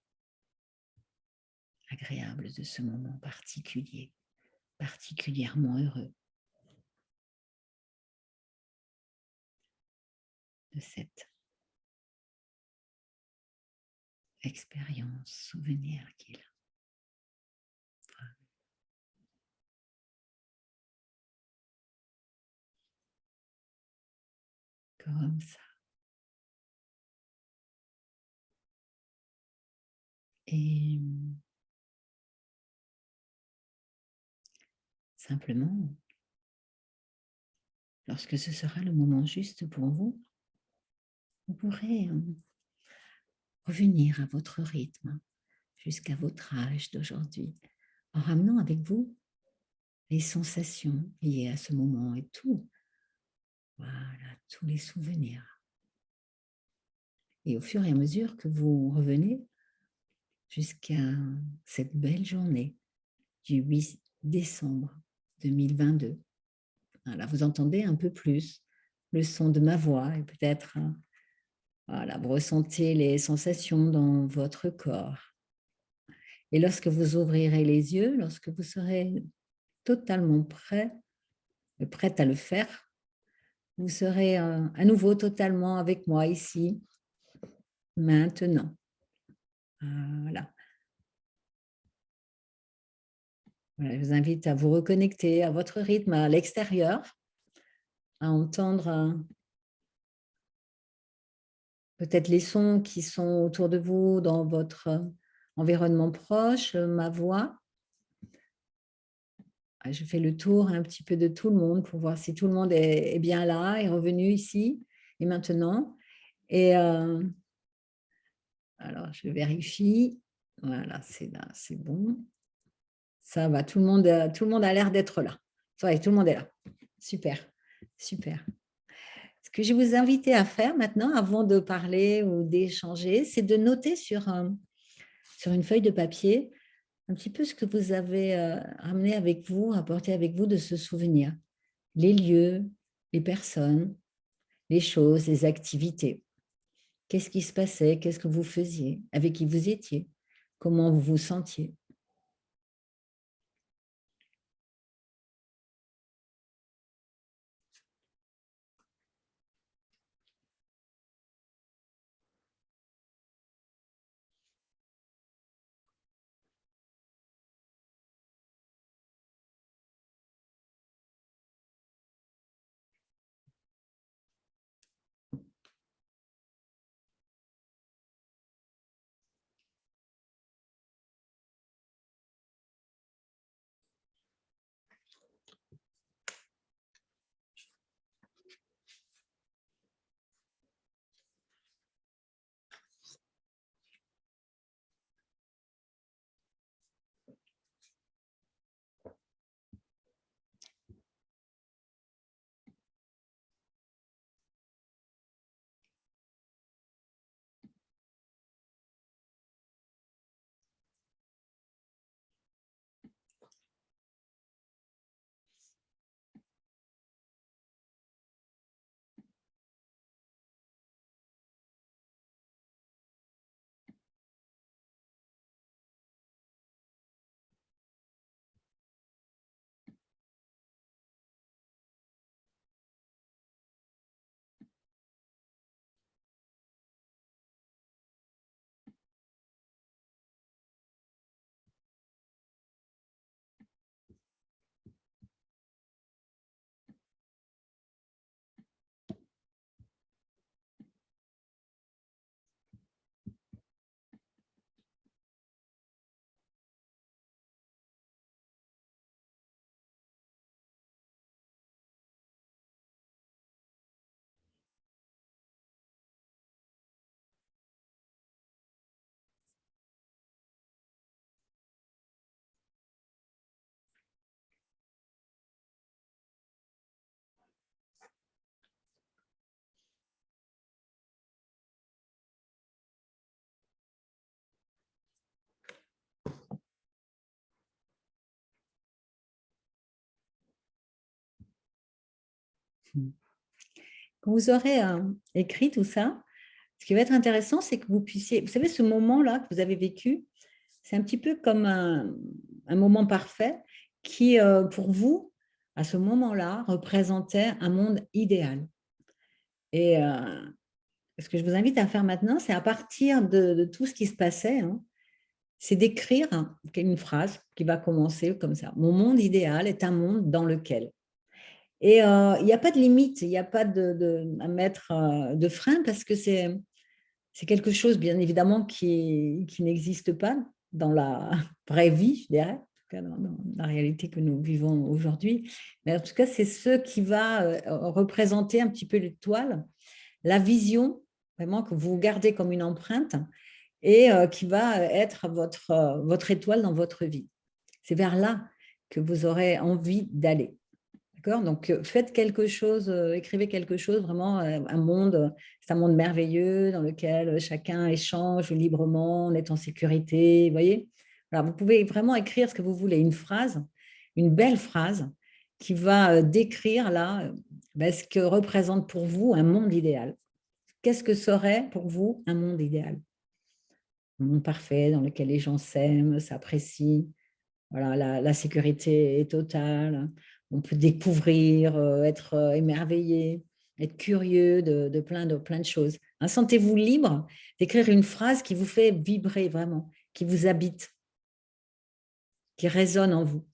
agréables de ce moment particulier, particulièrement heureux, de cette expérience, souvenir qu'il a. Comme ça. Et simplement, lorsque ce sera le moment juste pour vous, vous pourrez revenir à votre rythme jusqu'à votre âge d'aujourd'hui, en ramenant avec vous les sensations liées à ce moment et tout. Voilà, tous les souvenirs. Et au fur et à mesure que vous revenez jusqu'à cette belle journée du 8 décembre 2022, là, vous entendez un peu plus le son de ma voix et peut-être voilà, vous ressentez les sensations dans votre corps. Et lorsque vous ouvrirez les yeux, lorsque vous serez totalement prête à le faire, vous serez à nouveau totalement avec moi ici, maintenant. Voilà. Voilà, je vous invite à vous reconnecter à votre rythme à l'extérieur, à entendre peut-être les sons qui sont autour de vous dans votre environnement proche, ma voix. Je fais le tour un petit peu de tout le monde pour voir si tout le monde est bien là, est revenu ici et maintenant. Et alors, je vérifie. Voilà, c'est là, c'est bon. Ça va, tout le monde a l'air d'être là. Ça va, tout le monde est là. Super, super. Ce que je vais vous inviter à faire maintenant, avant de parler ou d'échanger, c'est de noter sur une feuille de papier un petit peu ce que vous avez amené avec vous, apporté avec vous de ce souvenir. Les lieux, les personnes, les choses, les activités. Qu'est-ce qui se passait? Qu'est-ce que vous faisiez? Avec qui vous étiez? Comment vous vous sentiez? Quand vous aurez écrit tout ça, ce qui va être intéressant, c'est que vous puissiez, vous savez, ce moment-là que vous avez vécu, c'est un petit peu comme un moment parfait qui, pour vous, à ce moment-là, représentait un monde idéal. Et ce que je vous invite à faire maintenant, c'est à partir de tout ce qui se passait, hein, c'est d'écrire une phrase qui va commencer comme ça. Mon monde idéal est un monde dans lequel. Et il n'y a pas de limite, il n'y a pas à mettre de frein parce que c'est quelque chose, bien évidemment, qui n'existe pas dans la vraie vie, je dirais, en tout cas dans la réalité que nous vivons aujourd'hui. Mais en tout cas, c'est ce qui va représenter un petit peu l'étoile, la vision, vraiment, que vous gardez comme une empreinte et qui va être votre étoile dans votre vie. C'est vers là que vous aurez envie d'aller. D'accord? Donc, faites quelque chose, écrivez quelque chose, vraiment un monde, c'est un monde merveilleux dans lequel chacun échange librement, on est en sécurité, vous voyez? Alors, vous pouvez vraiment écrire ce que vous voulez, une phrase, une belle phrase qui va décrire là ce que représente pour vous un monde idéal. Qu'est-ce que serait pour vous un monde idéal? Un monde parfait dans lequel les gens s'aiment, s'apprécient. Voilà, la sécurité est totale. On peut découvrir, être émerveillé, être curieux de plein de choses. Hein, sentez-vous libre d'écrire une phrase qui vous fait vibrer vraiment, qui vous habite, qui résonne en vous.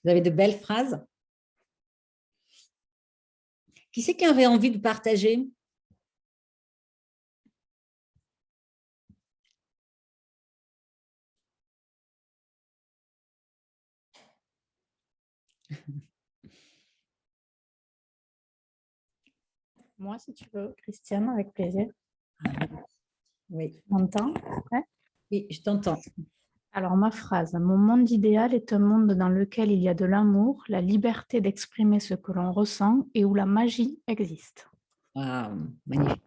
Vous avez de belles phrases. Qui c'est qui aurait envie de partager? Moi, si tu veux, Christiane, avec plaisir. Oui, Tu m'entends? Ouais. oui, je t'entends. Alors, ma phrase, mon monde idéal est un monde dans lequel il y a de l'amour, la liberté d'exprimer ce que l'on ressent et où la magie existe. Waouh, magnifique.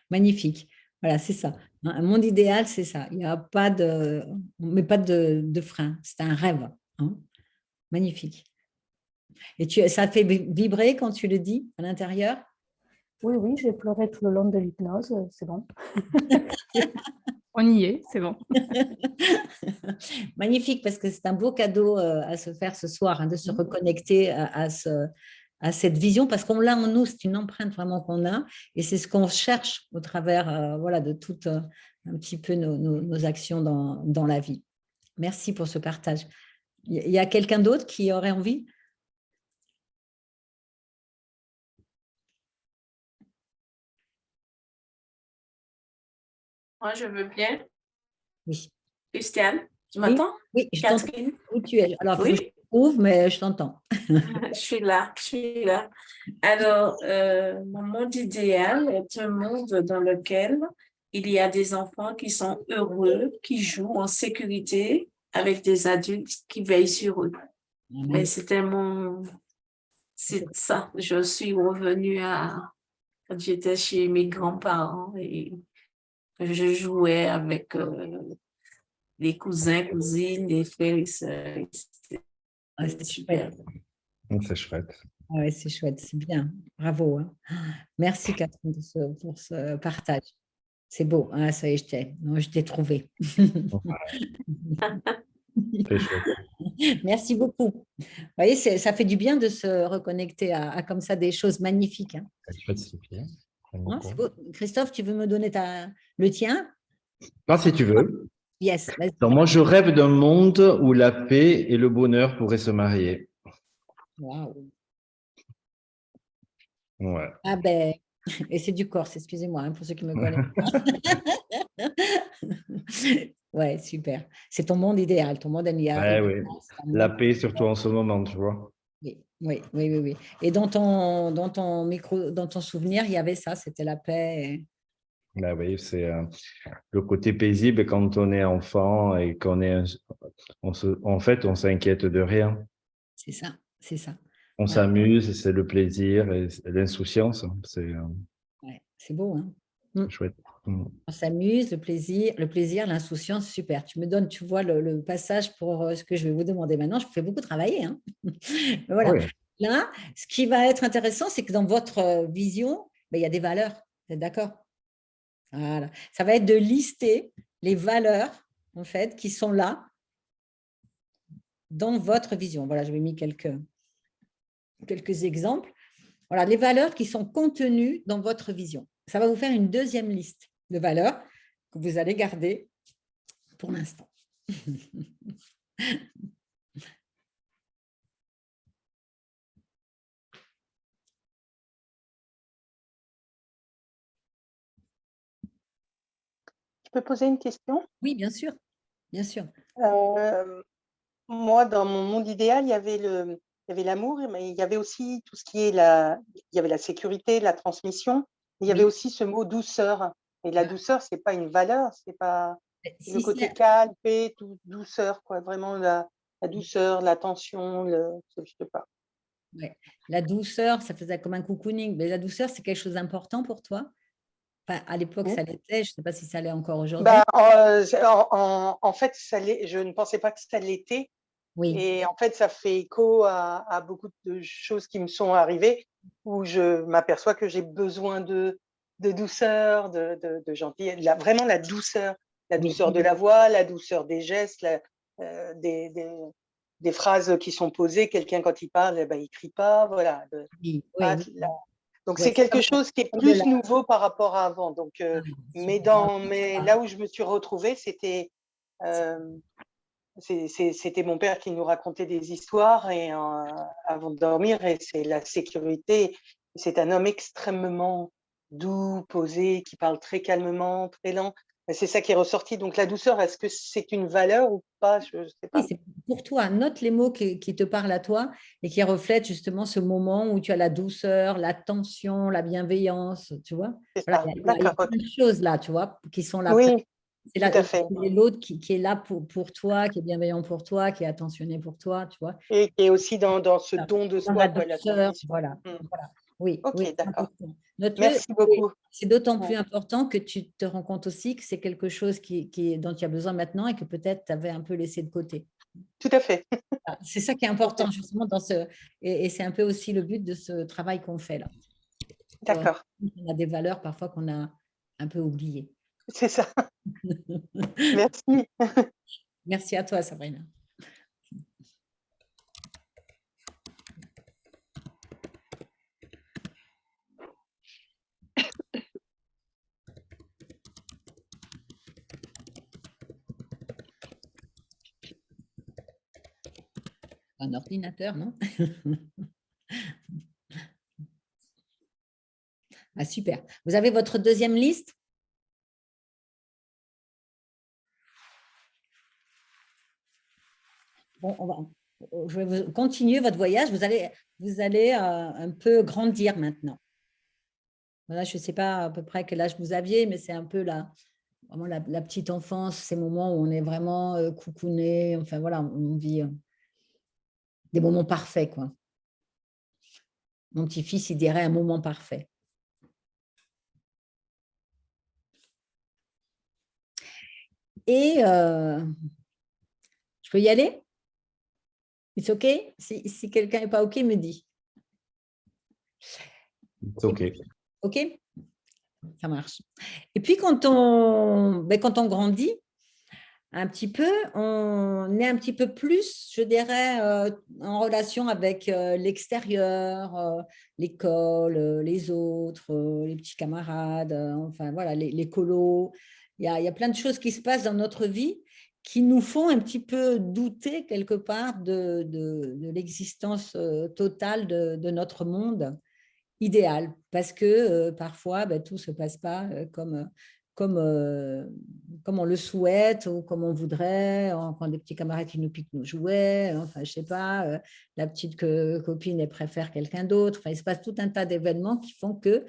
Magnifique. Voilà, c'est ça. Un monde idéal, c'est ça. Il n'y a pas de, on met pas de frein. C'est un rêve. Hein. Magnifique. Et ça fait vibrer quand tu le dis à l'intérieur? Oui, oui, j'ai pleuré tout le long de l'hypnose, c'est bon. On y est, c'est bon. Magnifique, parce que c'est un beau cadeau à se faire ce soir, hein, de se reconnecter à cette vision, parce qu'on l'a en nous, c'est une empreinte vraiment qu'on a, et c'est ce qu'on cherche au travers voilà, de toutes un petit peu nos actions dans la vie. Merci pour ce partage. Il y a quelqu'un d'autre qui aurait envie? Moi, je veux bien. Oui. Christiane, tu Oui, m'entends? oui, je t'entends. Catherine? Où tu es? Alors, Oui. trouve, mais je t'entends. Je suis là, je suis là. Alors, mon monde idéal est un monde dans lequel il y a des enfants qui sont heureux, qui jouent en sécurité avec des adultes qui veillent sur eux. Mais c'est ça. Je suis revenue à quand j'étais chez mes grands-parents et je jouais avec les cousins, cousines, les frères et sœurs. Ah, C'était c'est super. chouette. C'est chouette. Ah ouais, c'est chouette, c'est bien. Bravo, hein. Merci Catherine pour ce partage. C'est beau. Ah, ça y est, je t'ai trouvé. C'est chouette. Merci beaucoup. Vous voyez, ça fait du bien de se reconnecter à comme ça des choses magnifiques, hein. C'est chouette, Sophie. J'aime Hein, beaucoup. c'est beau. Christophe, tu veux me donner le tien? Non, si tu veux. Yes, vas-y. Donc, moi, je rêve d'un monde où la paix et le bonheur pourraient se marier. Waouh. Ouais. Ah ben, et c'est du Corse, excusez-moi, hein, pour ceux qui me connaissent. Ouais, super. C'est ton monde idéal, ton monde idéal. Ouais, oui. La paix, surtout en ce moment, tu vois. Oui, oui, oui, oui, oui. Et dans ton souvenir, il y avait ça, c'était la paix. Ben oui, c'est le côté paisible quand on est enfant et qu'on est, en fait, on s'inquiète de rien. C'est ça, c'est ça. On Ouais, s'amuse, et c'est le plaisir et l'insouciance. C'est ouais, c'est beau, hein. Mm. chouette. Mm. On s'amuse, le plaisir, l'insouciance, super. Tu me donnes, tu vois, le passage pour ce que je vais vous demander maintenant. Je vous fais beaucoup travailler, hein. Mais voilà. Ouais. Là, ce qui va être intéressant, c'est que dans votre vision, ben, il y a des valeurs. Vous êtes d'accord? Voilà. Ça va être de lister les valeurs, en fait, qui sont là dans votre vision. Voilà, je vais mis quelques exemples. Voilà, les valeurs qui sont contenues dans votre vision. Ça va vous faire une deuxième liste de valeurs que vous allez garder pour l'instant. Je peux poser une question? Oui, bien sûr, bien sûr. Moi, dans mon monde idéal, il y avait l'amour, mais il y avait aussi tout ce qui est il y avait la sécurité, la transmission, mais il y avait Oui. aussi ce mot douceur. Et la douceur, c'est pas une valeur, c'est pas le Si côté c'est- calme, paix, douceur, quoi. Vraiment la douceur, l'attention, je sais pas. ouais. La douceur, ça faisait comme un cocooning, mais la douceur, c'est quelque chose d'important pour toi? Enfin, à l'époque, Hmm. ça l'était. Je ne sais pas si ça l'est encore aujourd'hui. Bah, en fait, je ne pensais pas que ça l'était. Oui, Et en fait, ça fait écho à beaucoup de choses qui me sont arrivées où je m'aperçois que j'ai besoin de douceur, de gentillesse, vraiment la douceur oui, de la voix, la douceur des gestes, euh, des, des, des phrases qui sont posées. Quelqu'un, quand il parle, eh ben, il crie pas. Voilà. oui, oui, Pas oui. Donc, Ouais, c'est c'est quelque chose qui est comme de plus nouveau par rapport à avant. Donc, ah, mais super. là où je me suis retrouvée, c'était c'était mon père qui nous racontait des histoires et, avant de dormir, et c'est la sécurité. C'est un homme extrêmement doux, posé, qui parle très calmement, très lent. Et c'est ça qui est ressorti. Donc la douceur, est-ce que c'est une valeur ou pas? Je ne sais Oui, pas. c'est pour toi. Note les mots qui te parlent à toi et qui reflètent justement ce moment où tu as la douceur, l'attention, la bienveillance, tu vois. C'est Voilà, ça. il y a D'accord. plein de choses là, tu vois, qui sont là. Oui, C'est tout à fait. l'autre qui est là pour toi, qui est bienveillant pour toi, qui est attentionné pour toi, tu vois. Et qui est aussi dans ce Voilà. don de Dans la soi, quoi, la douceur, transmission. voilà. Voilà. Oui, oui, Ok, c'est d'accord. important. Note-le. Merci beaucoup. C'est d'autant Ouais. plus important que tu te rends compte aussi que c'est quelque chose dont tu as besoin maintenant et que peut-être tu avais un peu laissé de côté. Tout à fait. Voilà. C'est ça qui est important justement et c'est un peu aussi le but de ce travail qu'on fait là. D'accord. On a des valeurs parfois qu'on a un peu oubliées. C'est ça. Merci. Merci à toi, Sabrina. Un ordinateur, non? Ah, super. Vous avez votre deuxième liste? Bon, je vais vous continuer votre voyage. Vous allez un peu grandir maintenant. Voilà, je ne sais pas à peu près quel âge vous aviez, mais c'est un peu vraiment la petite enfance, ces moments où on est vraiment coucouné. Enfin voilà, on vit des moments parfaits, quoi. Mon petit-fils, il dirait un moment parfait. Et je peux y aller? C'est OK? Si quelqu'un n'est pas OK, me dit. C'est OK. OK? Ça marche. Et puis, quand on grandit un petit peu, on est un petit peu plus, je dirais, en relation avec l'extérieur, l'école, les autres, les petits camarades, enfin voilà, les colos. Il y a plein de choses qui se passent dans notre vie qui nous font un petit peu douter quelque part de l'existence totale de notre monde idéal, parce que parfois, tout ne se passe pas comme on le souhaite ou comme on voudrait, quand des petits camarades qui nous piquent nos jouets, enfin, je ne sais pas, la petite copine, elle préfère quelqu'un d'autre. Enfin, il se passe tout un tas d'événements qui font que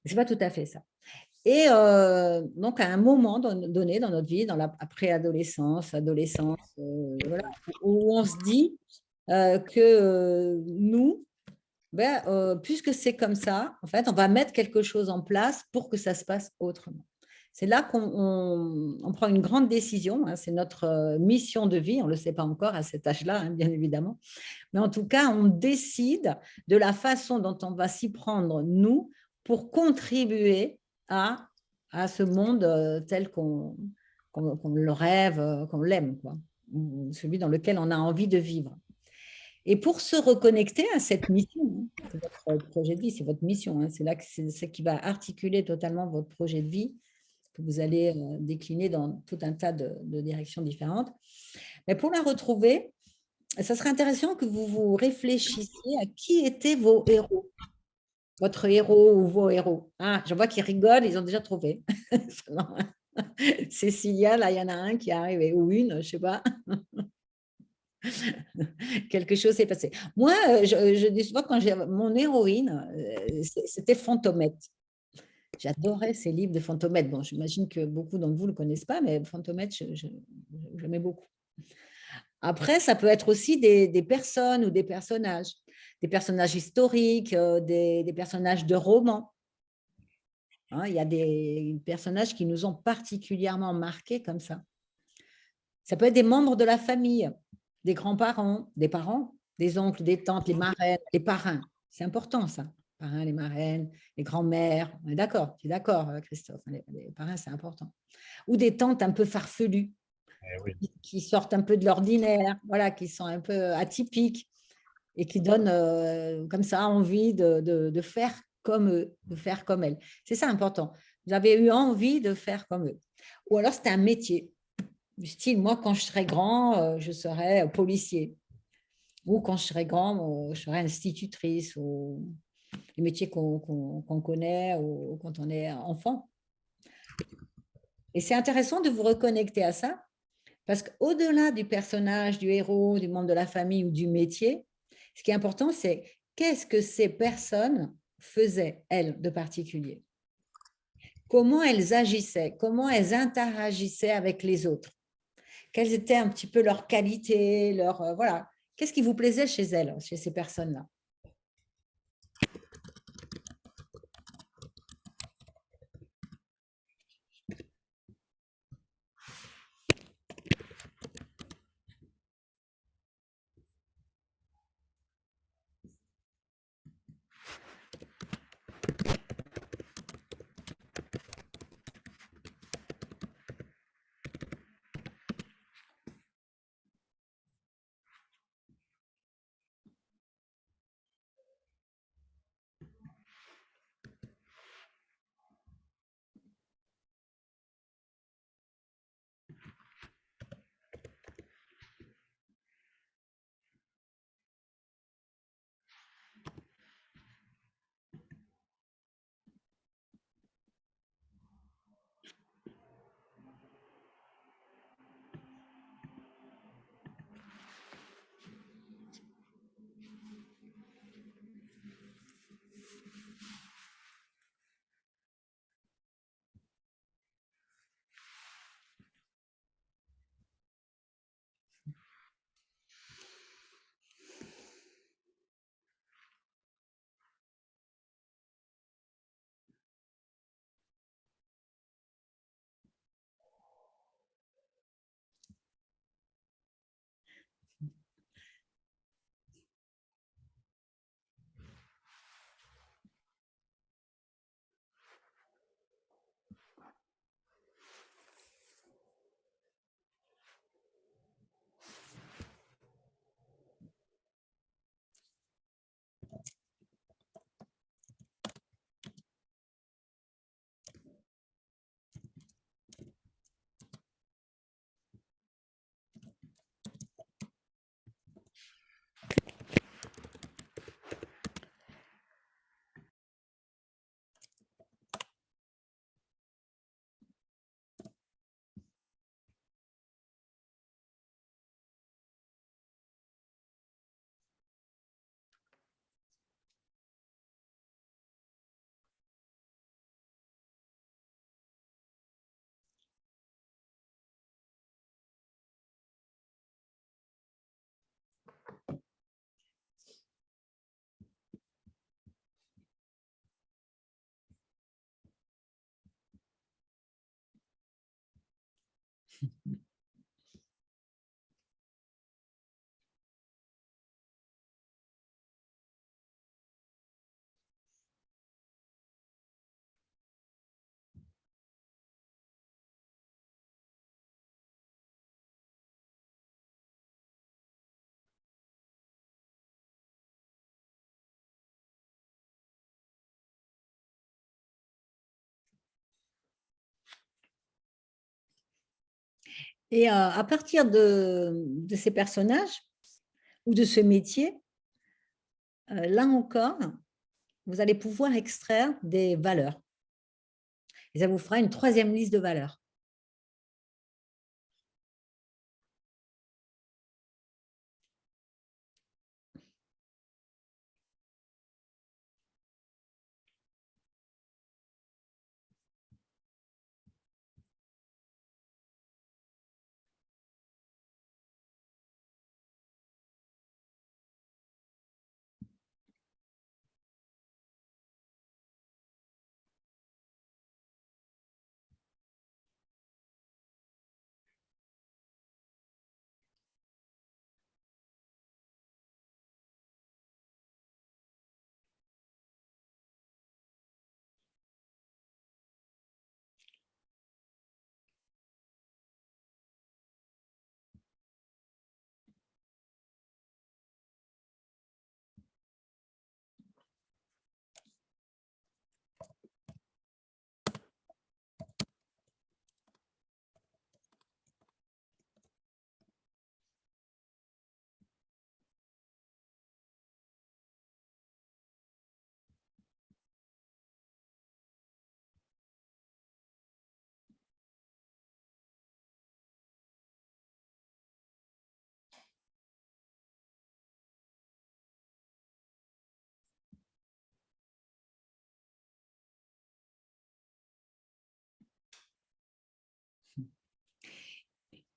ce n'est pas tout à fait ça. Et donc, à un moment donné dans notre vie, dans la préadolescence, adolescence, voilà, où on se dit que nous, puisque c'est comme ça, en fait, on va mettre quelque chose en place pour que ça se passe autrement. C'est là qu'on prend une grande décision, hein, c'est notre mission de vie, on ne le sait pas encore à cet âge-là, hein, bien évidemment, mais en tout cas, on décide de la façon dont on va s'y prendre, nous, pour contribuer à ce monde tel qu'on le rêve, qu'on l'aime, quoi, celui dans lequel on a envie de vivre. Et pour se reconnecter à cette mission, hein, c'est votre projet de vie, c'est votre mission, hein, c'est là que c'est ce qui va articuler totalement votre projet de vie, que vous allez décliner dans tout un tas de directions différentes. Mais pour la retrouver, ça serait intéressant que vous vous réfléchissiez à qui étaient vos héros, votre héros ou vos héros. Ah, je vois qu'ils rigolent, ils ont déjà trouvé. Cécilia, là, il y en a un qui est arrivé, ou une, je ne sais pas. Quelque chose s'est passé. Moi, je dis souvent, quand j'ai mon héroïne, c'était Fantomette. J'adorais ces livres de Fantomette. Bon, j'imagine que beaucoup d'entre vous ne le connaissent pas, mais Fantomette, j'aimais beaucoup. Après, ça peut être aussi des personnes ou des personnages historiques, des personnages de romans. Hein, il y a des personnages qui nous ont particulièrement marqués comme ça. Ça peut être des membres de la famille, des grands-parents, des parents, des oncles, des tantes, les marraines, les parrains. C'est important, ça. Les parrains, les marraines, les grands-mères. On est d'accord, tu es d'accord, Christophe. Les parrains, c'est important. Ou des tantes un peu farfelues, Oui. qui sortent un peu de l'ordinaire, voilà, qui sont un peu atypiques et qui donnent comme ça envie de faire comme eux, de faire comme elles. C'est ça important. Vous avez eu envie de faire comme eux. Ou alors, c'était un métier. Du style, moi, quand je serai grand, je serai policier. Ou quand je serai grand, je serai institutrice. Ou les métiers qu'on connaît ou quand on est enfant. Et c'est intéressant de vous reconnecter à ça, parce qu'au-delà du personnage, du héros, du membre de la famille ou du métier, ce qui est important, c'est qu'est-ce que ces personnes faisaient, elles, de particulier? Comment elles agissaient? Comment elles interagissaient avec les autres? Quelles étaient un petit peu leurs qualités, voilà. Qu'est-ce qui vous plaisait chez elles, chez ces personnes-là? Et à partir de ces personnages ou de ce métier, là encore, vous allez pouvoir extraire des valeurs. Et ça vous fera une troisième liste de valeurs.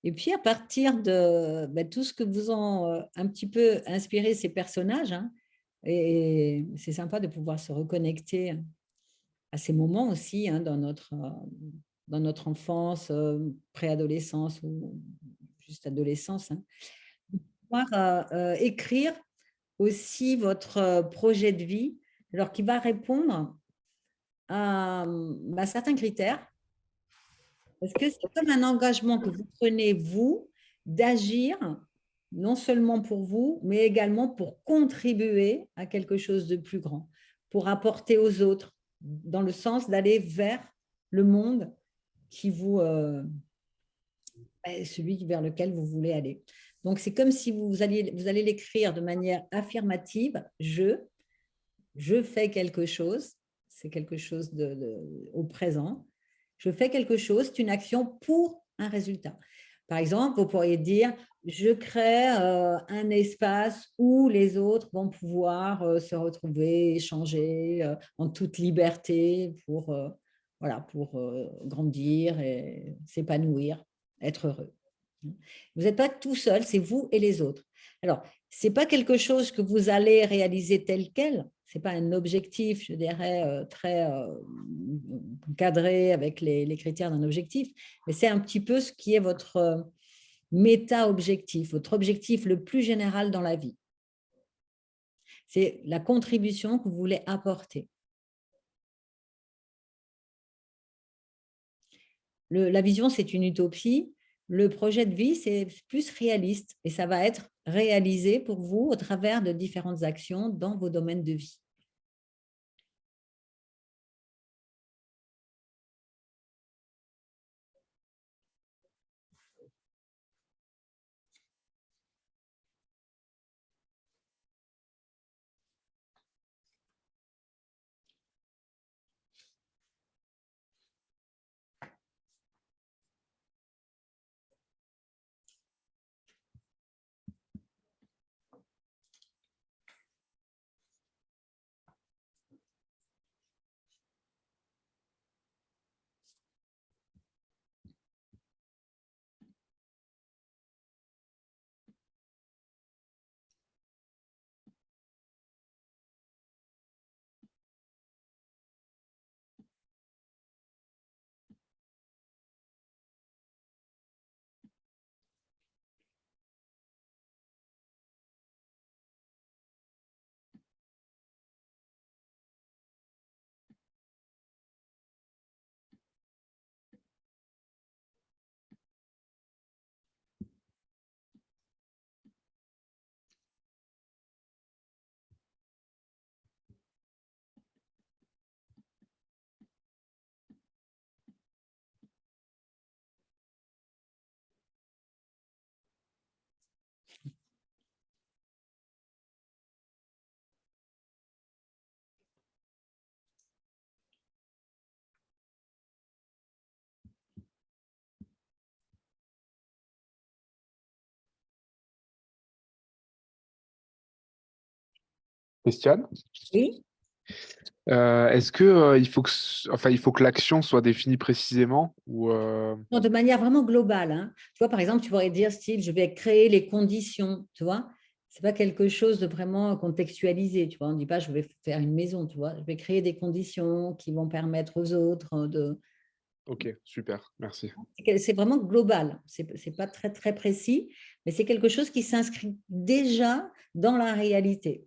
Et puis, à partir de tout ce que vous ont un petit peu inspiré ces personnages, hein, et c'est sympa de pouvoir se reconnecter à ces moments aussi hein, dans notre enfance, préadolescence ou juste adolescence, hein, de pouvoir écrire aussi votre projet de vie, alors qui va répondre à certains critères. Parce que c'est comme un engagement que vous prenez, vous, d'agir non seulement pour vous, mais également pour contribuer à quelque chose de plus grand, pour apporter aux autres, dans le sens d'aller vers le monde qui vous, celui vers lequel vous voulez aller. Donc, c'est comme si vous allez l'écrire de manière affirmative, je fais quelque chose, c'est quelque chose au présent, je fais quelque chose, c'est une action pour un résultat. Par exemple, vous pourriez dire, je crée un espace où les autres vont pouvoir se retrouver, échanger en toute liberté voilà, pour grandir et s'épanouir, être heureux. Vous n'êtes pas tout seul, c'est vous et les autres. Alors, ce n'est pas quelque chose que vous allez réaliser tel quel, ce n'est pas un objectif, je dirais, très cadré avec les critères d'un objectif, mais c'est un petit peu ce qui est votre méta-objectif, votre objectif le plus général dans la vie. C'est la contribution que vous voulez apporter. La vision, c'est une utopie. Le projet de vie, c'est plus réaliste et ça va être réalisé pour vous au travers de différentes actions dans vos domaines de vie. Christiane, Oui. est-ce que il faut que l'action soit définie précisément ou Non, de manière vraiment globale, hein. Tu vois, par exemple, tu pourrais dire, style, je vais créer les conditions, tu vois. C'est pas quelque chose de vraiment contextualisé, tu vois. On ne dit pas, je vais faire une maison, tu vois. Je vais créer des conditions qui vont permettre aux autres de… Ok, super, merci. C'est vraiment global. C'est pas très, très précis, mais c'est quelque chose qui s'inscrit déjà dans la réalité,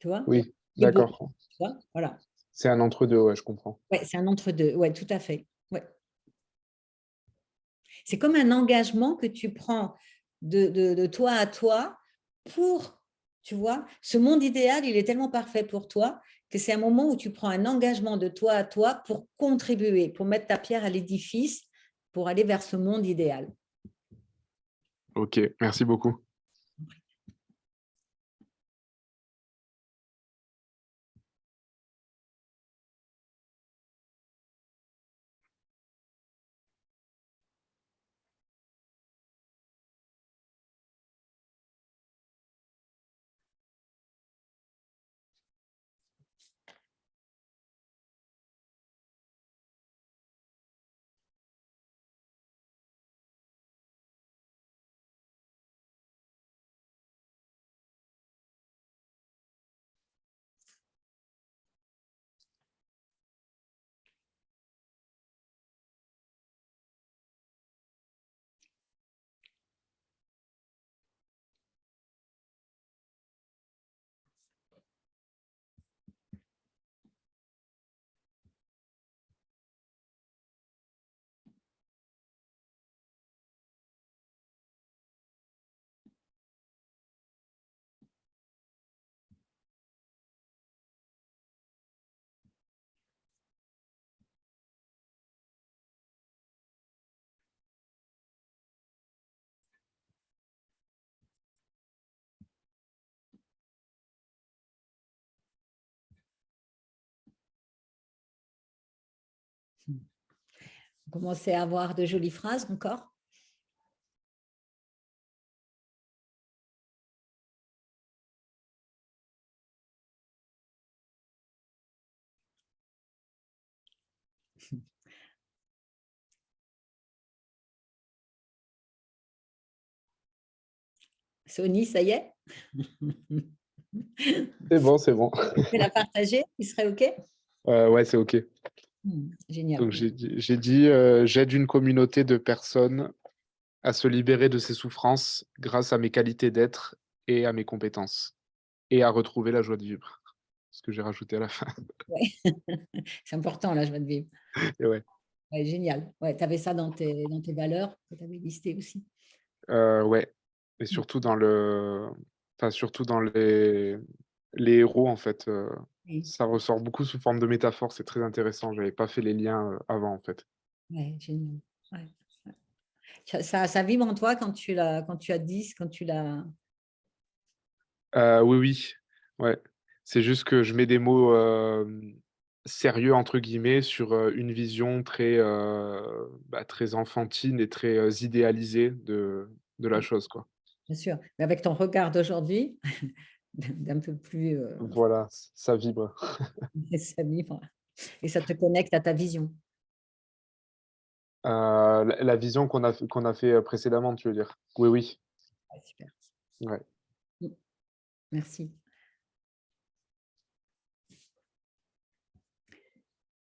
tu vois. Oui, C'est beau, d'accord. tu vois. Voilà. C'est un entre-deux, ouais, je comprends. Ouais, c'est un entre-deux. Ouais, tout à fait. Ouais. C'est comme un engagement que tu prends de toi à toi pour, tu vois, ce monde idéal, il est tellement parfait pour toi que c'est un moment où tu prends un engagement de toi à toi pour contribuer, pour mettre ta pierre à l'édifice, pour aller vers ce monde idéal. Ok, merci beaucoup. Vous commencez à avoir de jolies phrases encore. Sony, ça y est? C'est bon, c'est bon. Tu peux la partager, il serait OK? Ouais, c'est ok. Génial. Donc j'ai dit, j'aide une communauté de personnes à se libérer de ses souffrances grâce à mes qualités d'être et à mes compétences, et à retrouver la joie de vivre. Ce que j'ai rajouté à la fin. Ouais. C'est important, la joie de vivre. Et ouais. Ouais, génial. Ouais, tu avais ça dans tes valeurs que tu avais listées aussi. Ouais. Et surtout surtout dans les héros, en fait. Oui, Ça ressort beaucoup sous forme de métaphores. C'est très intéressant. J'avais pas fait les liens avant, en fait. ouais, génial. Ouais, ouais. Ça vibre en toi quand tu as dit, quand tu l'as… Oui, oui. Ouais. C'est juste que je mets des mots sérieux, entre guillemets, sur une vision très enfantine et très idéalisée de la chose, quoi. Bien sûr, mais avec ton regard d'aujourd'hui, d'un peu plus… Voilà, ça vibre. ça vibre et ça te connecte à ta vision. La vision qu'on a fait précédemment, tu veux dire? Oui, oui. Ouais, super. Ouais. Merci.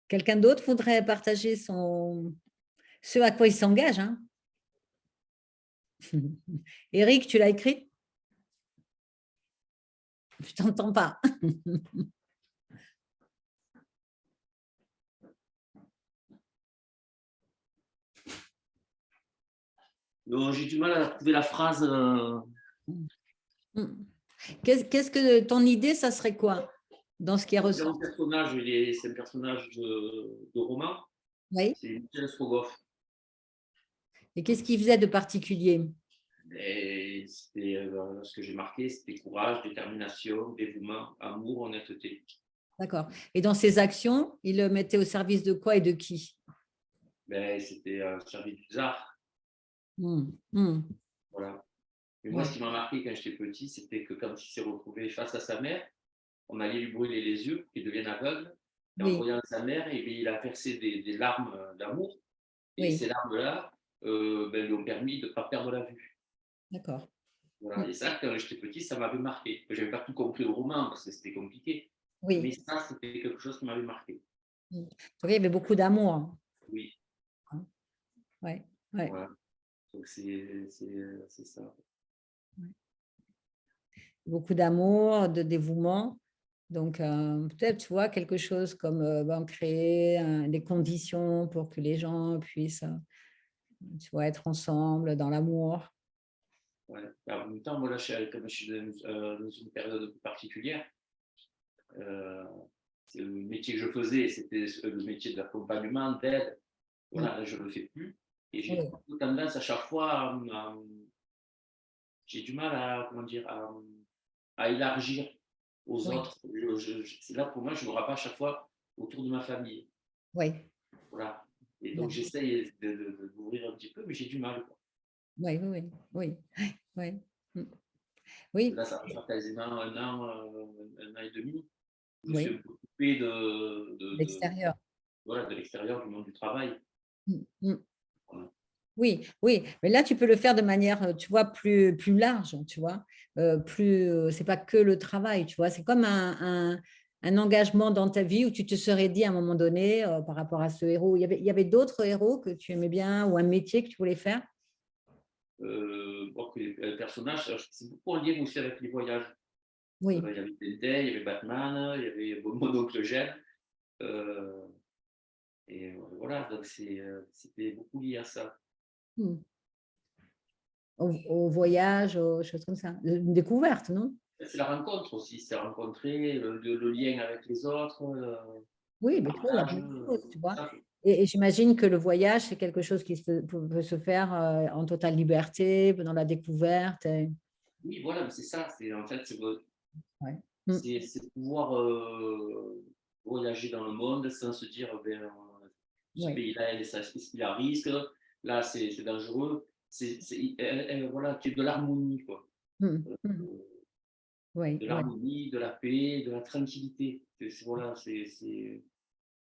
Quelqu'un d'autre voudrait partager ce à quoi il s'engage, hein? Eric, tu l'as écrit? Je t'entends pas. J'ai du mal à trouver la phrase. Qu'est-ce que ton idée, ça serait quoi dans ce qui est ressort? Personnage, c'est un personnage de roman. Oui. C'est Michel Strogoff. Et qu'est-ce qu'il faisait de particulier? Et ce que j'ai marqué, c'était courage, détermination, dévouement, amour, honnêteté. D'accord. Et dans ses actions, il le mettait au service de quoi et de qui? C'était un service des arts. Voilà. Et moi, ce qui m'a marqué quand j'étais petit, c'était que quand il s'est retrouvé face à sa mère, on allait lui brûler les yeux, qu'il devienne aveugle. Et en Oui, voyant sa mère, et bien, il a versé des larmes d'amour. Et oui, ces larmes-là ben, lui ont permis de ne pas perdre la vue. d'accord. Voilà. Et ça, quand j'étais petit, ça m'avait marqué. Je n'avais pas tout compris au roman parce que c'était compliqué. Mais Oui. ça, c'était quelque chose qui m'avait marqué. Donc, il y avait beaucoup d'amour. Oui, Hein. Ouais, ouais. voilà. Donc c'est ça. Beaucoup d'amour, de dévouement. Donc, peut-être, tu vois, quelque chose comme créer des conditions pour que les gens puissent, tu vois, être ensemble dans l'amour. Ouais. En même temps, moi, là, comme je suis dans une période particulière, c'est le métier que je faisais, c'était le métier d'accompagnement, d'aide. Voilà, là, je ne le fais plus. Et j'ai Oui, beaucoup tendance à chaque fois, j'ai du mal à, comment dire, à élargir aux oui, autres. C'est là pour moi, je me rabats à chaque fois autour de ma famille. oui, Voilà. Et donc, d'accord. j'essaye d'ouvrir un petit peu, mais j'ai du mal, quoi. Oui, oui, oui, oui, oui. Mm. Oui, Là, ça va faire quasiment un an et demi. Je me suis oui, un peu coupé l'extérieur. voilà, de l'extérieur du monde du travail. Mm, mm. Voilà. Oui, oui, mais là, tu peux le faire de manière, tu vois, plus large, tu vois. C'est pas que le travail, tu vois. C'est comme un engagement dans ta vie où tu te serais dit à un moment donné, par rapport à ce héros, il y avait d'autres héros que tu aimais bien ou un métier que tu voulais faire? Bon, que les personnages, c'est beaucoup en lien aussi avec les voyages. Oui. Il y avait Tintin, il y avait Batman, il y avait mon oncle Gênes. Et voilà, donc c'était beaucoup lié à ça. Mm. Au voyage, aux choses comme ça. Une découverte, non? C'est la rencontre aussi, c'est rencontrer, le lien avec les autres, Oui, le mais tu vois, il y a partage. plein de choses, tu vois. Ça, Et j'imagine que le voyage, c'est quelque chose qui peut se faire en totale liberté, dans la découverte. oui, voilà, mais c'est ça. En fait, Ouais. Mm. c'est pouvoir voyager dans le monde sans se dire, ben, ce Ouais. pays-là, est-ce qu'il a risque? Là, c'est dangereux. Voilà, qu'il y ait de l'harmonie, quoi. Mm, mm. Oui, De oui. l'harmonie, de la paix, de la tranquillité. Voilà,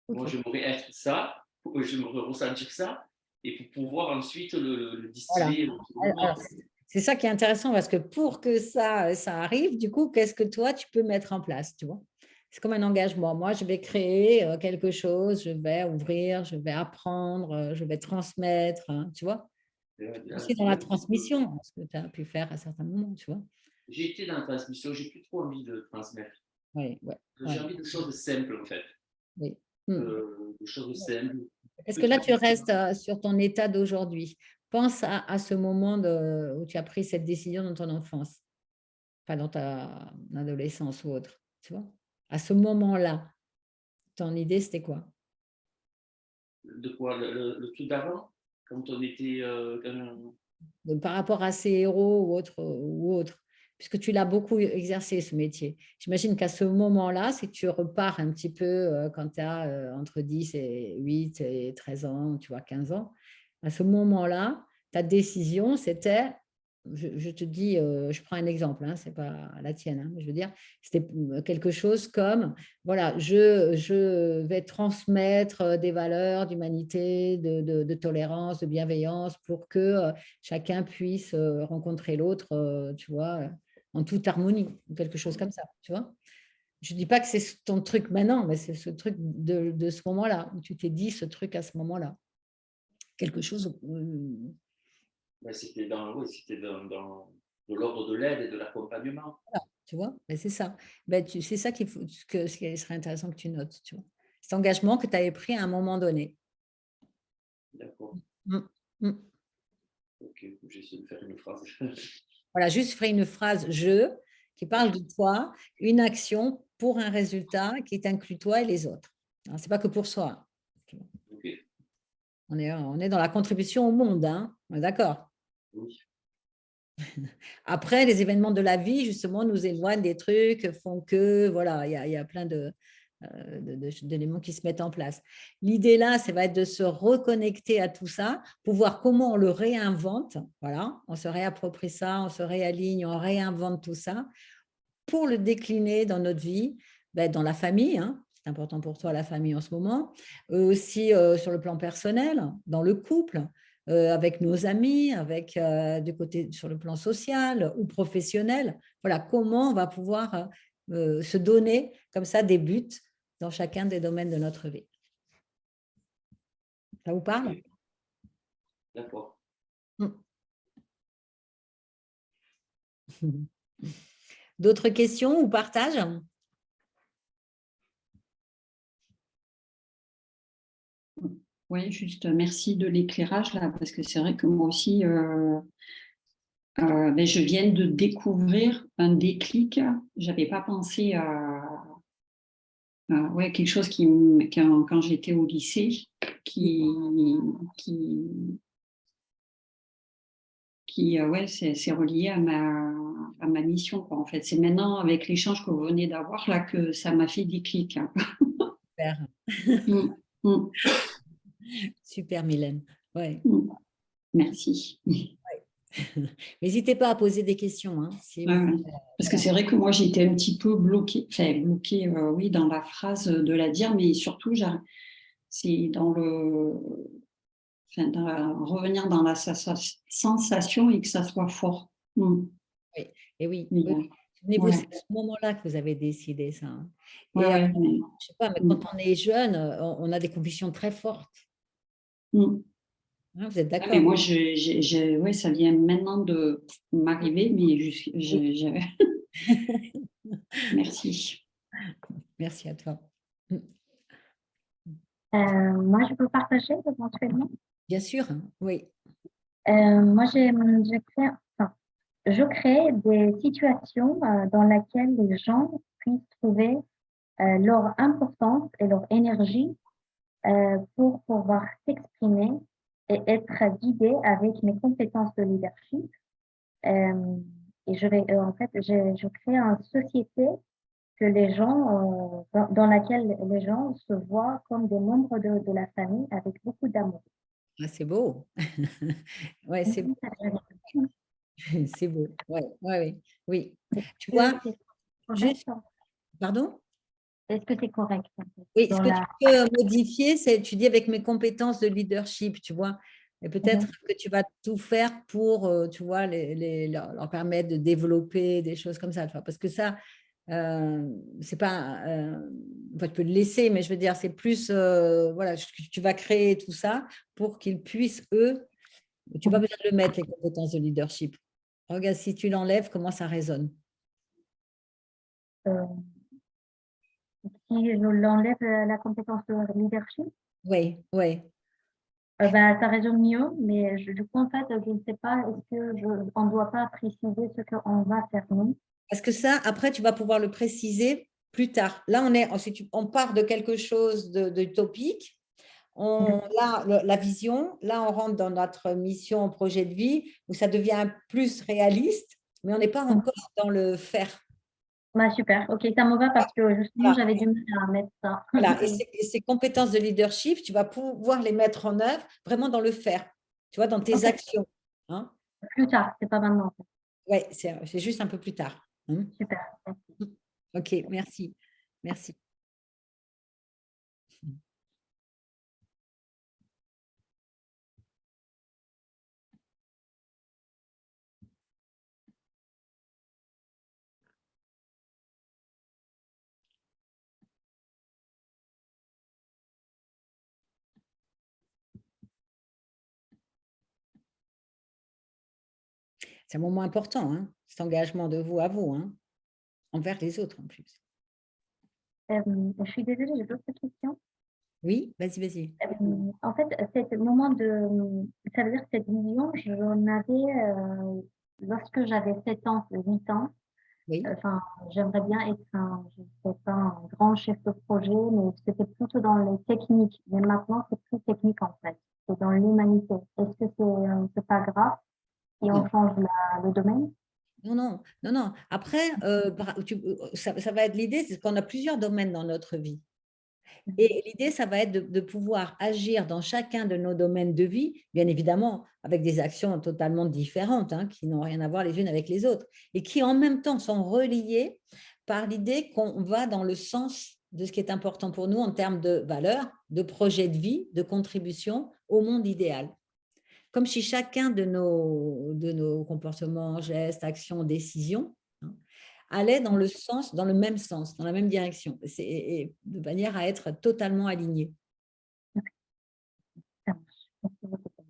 moi, Ok. j'aimerais être ça, j'aimerais ressentir ça, et pour pouvoir ensuite le Voilà. distiller autour de moi, Alors, quoi. c'est ça qui est intéressant parce que pour que ça arrive, du coup, qu'est-ce que toi, tu peux mettre en place, tu vois? C'est comme un engagement. Moi, je vais créer quelque chose, je vais ouvrir, je vais apprendre, je vais transmettre, hein, tu vois? Aussi dans J'ai la un petit peu- transmission, ce que tu as pu faire à certains moments, tu vois? j'ai été dans la transmission, j'ai plus trop envie de transmettre. Oui, ouais, J'ai ouais, envie de choses simples, en fait. oui. Mm. De choses simples. Est-ce que là, Petit tu à petit. restes sur ton état d'aujourd'hui? Pense à ce moment où tu as pris cette décision dans ton enfance, pas dans ta adolescence ou autre, tu vois? À ce moment-là, ton idée, c'était quoi? De quoi? Le truc d'avant? Quand on était. Par rapport à ces héros ou autres, puisque tu l'as beaucoup exercé ce métier. J'imagine qu'à ce moment-là, si tu repars un petit peu quand tu as entre 10 et 8 et 13 ans, tu vois, 15 ans, à ce moment-là, ta décision, c'était, je te dis, je prends un exemple, hein, ce n'est pas la tienne, hein, mais je veux dire, c'était quelque chose comme, voilà, je vais transmettre des valeurs d'humanité, de tolérance, de bienveillance pour que chacun puisse rencontrer l'autre, tu vois, en toute harmonie, ou quelque chose comme ça, tu vois. Je ne dis pas que c'est ton truc maintenant, mais c'est ce truc de ce moment-là, où tu t'es dit ce truc à ce moment-là. Quelque chose. Ben, c'était de l'ordre de l'aide et de l'accompagnement. Tu vois, ben, c'est ça. Ben, c'est ça ce qui serait intéressant que tu notes, tu vois. Cet engagement que tu avais pris à un moment donné. D'accord. Mm, mm. Ok, j'essaie de faire une phrase. Voilà, juste ferai une phrase je qui parle de toi, une action pour un résultat qui t'inclut toi et les autres. Ce n'est pas que pour soi. Ok, On est dans la contribution au monde, hein, on est d'accord. oui. Après, les événements de la vie, justement, nous éloignent des trucs, font que, voilà, il y a plein d'éléments qui se mettent en place. L'idée là, ça va être de se reconnecter à tout ça, pour voir comment on le réinvente. Voilà, on se réapproprie ça, on se réaligne, on réinvente tout ça pour le décliner dans notre vie dans la famille, hein, c'est important pour toi la famille en ce moment, aussi sur le plan personnel, dans le couple, avec nos amis, avec du côté sur le plan social ou professionnel. Voilà, comment on va pouvoir se donner comme ça des buts dans chacun des domaines de notre vie. Ça vous parle? Ok. D'accord. D'autres questions ou partages? Oui, juste merci de l'éclairage là, parce que c'est vrai que moi aussi, je viens de découvrir un déclic. J'avais pas pensé à quelque chose quand j'étais au lycée, qui c'est relié à ma mission, quoi, en fait. C'est maintenant, avec l'échange que vous venez d'avoir, là, que ça m'a fait déclic. Hein. Super, super Mylène. Ouais. Merci. N'hésitez pas à poser des questions. Hein, parce que c'est vrai que moi, j'étais un petit peu bloquée, oui, dans la phrase de la dire, mais surtout, c'est dans revenir dans la sensation et que ça soit fort. Oui, et oui. Souvenez-vous, c'est à ce moment-là que vous avez décidé ça. Hein. Et je sais pas, mais quand on est jeune, on a des convictions très fortes. Hein, vous êtes d'accord? Moi, ça vient maintenant de m'arriver, mais merci. Merci à toi. Moi, je peux partager éventuellement. Bien sûr, oui. Moi, je crée des situations dans lesquelles les gens puissent trouver leur importance et leur énergie pour pouvoir s'exprimer et être guidés avec mes compétences de leadership. Et je crée une société que les gens, dans laquelle les gens se voient comme des membres de la famille avec beaucoup d'amour. Ah, c'est beau. Ouais, c'est beau. C'est beau. Oui. Tu vois, pardon? Est-ce que c'est correct? Oui, ce que tu peux modifier, c'est, tu dis avec mes compétences de leadership, tu vois. Et peut-être que tu vas tout faire pour, tu vois, leur permettre de développer des choses comme ça. Tu vois, parce que ça, c'est pas, tu peux le laisser, mais je veux dire, c'est plus, voilà, tu vas créer tout ça pour qu'ils puissent, eux, tu n'as pas besoin de le mettre, les compétences de leadership. Regarde, si tu l'enlèves, comment ça résonne? Si je l'enlève la compétence de leadership? Oui. Ça résonne mieux, mais du coup, en fait, je ne sais pas, on ne doit pas préciser ce qu'on va faire nous? Parce que ça, après, tu vas pouvoir le préciser plus tard. Là, on part de quelque chose d'utopique. Là, la vision, là, on rentre dans notre mission, projet de vie, où ça devient plus réaliste, mais on n'est pas encore dans le faire. Super, ok, ça me va parce que justement, j'avais du mal à mettre ça. Voilà, et ces compétences de leadership, tu vas pouvoir les mettre en œuvre vraiment dans le faire, tu vois, dans tes actions. Hein. Plus tard, c'est pas maintenant. Oui, c'est juste un peu plus tard. Hein. Super. Ok, merci. C'est un moment important, hein, cet engagement de vous à vous, hein, envers les autres en plus. Je suis désolée, j'ai d'autres questions. Oui, vas-y. En fait, ça veut dire que cette vision, j'en avais lorsque j'avais 7 ans, 8 ans. Oui. J'aimerais bien être je sais pas, un grand chef de projet, mais c'était plutôt dans les techniques. Mais maintenant, c'est plus technique en fait. C'est dans l'humanité. Est-ce que c'est pas grave si on change le domaine? Non. Après, ça va être l'idée, c'est qu'on a plusieurs domaines dans notre vie. Et l'idée, ça va être de pouvoir agir dans chacun de nos domaines de vie, bien évidemment, avec des actions totalement différentes, hein, qui n'ont rien à voir les unes avec les autres, et qui en même temps sont reliées par l'idée qu'on va dans le sens de ce qui est important pour nous en termes de valeurs, de projet de vie, de contribution au monde idéal. Comme si chacun de nos comportements, gestes, actions, décisions allait dans le sens, dans le même sens, dans la même direction, et de manière à être totalement aligné. Ça marche. Merci beaucoup.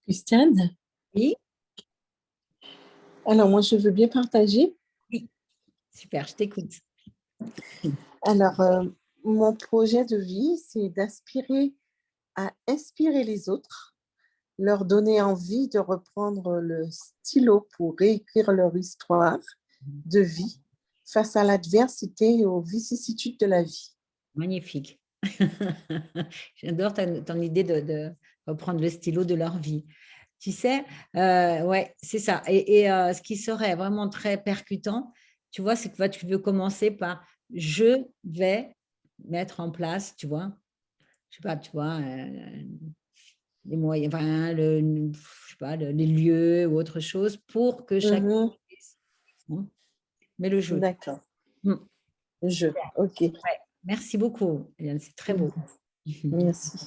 Christiane, Oui, alors moi je veux bien partager. oui, super, je t'écoute. Alors, mon projet de vie, c'est d'aspirer à inspirer les autres, leur donner envie de reprendre le stylo pour réécrire leur histoire de vie face à l'adversité et aux vicissitudes de la vie. Magnifique. J'adore ton idée de reprendre le stylo de leur vie. Tu sais, ouais, c'est ça. Et ce qui serait vraiment très percutant, tu vois, c'est que tu veux commencer par je vais mettre en place, tu vois, je sais pas, tu vois, les moyens, enfin, je sais pas, les lieux ou autre chose pour que chacun Mhm, puisse. Mais le jeu. d'accord, Mm. ok, Ouais. Merci beaucoup, Eliane, c'est très beau. merci.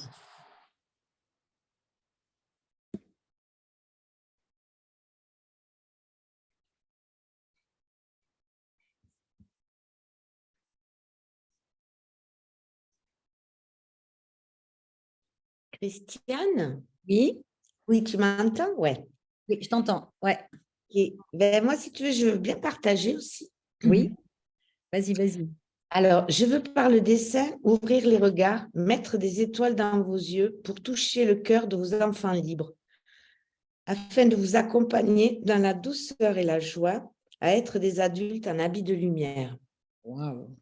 Christiane, Oui, oui, tu m'entends? Ouais. oui, je t'entends. Ouais, Ok. Ben, moi, si tu veux, je veux bien partager aussi. oui, vas-y, vas-y. Alors, je veux par le dessin ouvrir les regards, mettre des étoiles dans vos yeux pour toucher le cœur de vos enfants libres, afin de vous accompagner dans la douceur et la joie à être des adultes en habit de lumière. Waouh,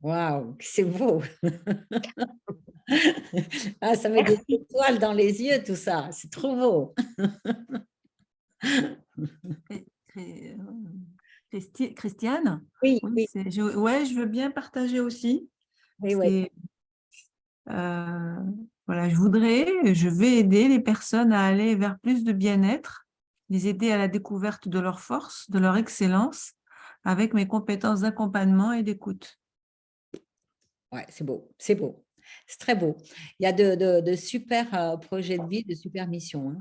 waouh, c'est beau. Ah, ça met des étoiles dans les yeux, tout ça. C'est trop beau. Christiane, Oui, oui, oui, je veux bien partager aussi. oui, oui. Voilà, je vais aider les personnes à aller vers plus de bien-être, les aider à la découverte de leurs forces, de leur excellence, avec mes compétences d'accompagnement et d'écoute. Ouais, c'est beau, c'est beau. C'est très beau. Il y a de super projets de vie, de super missions, hein.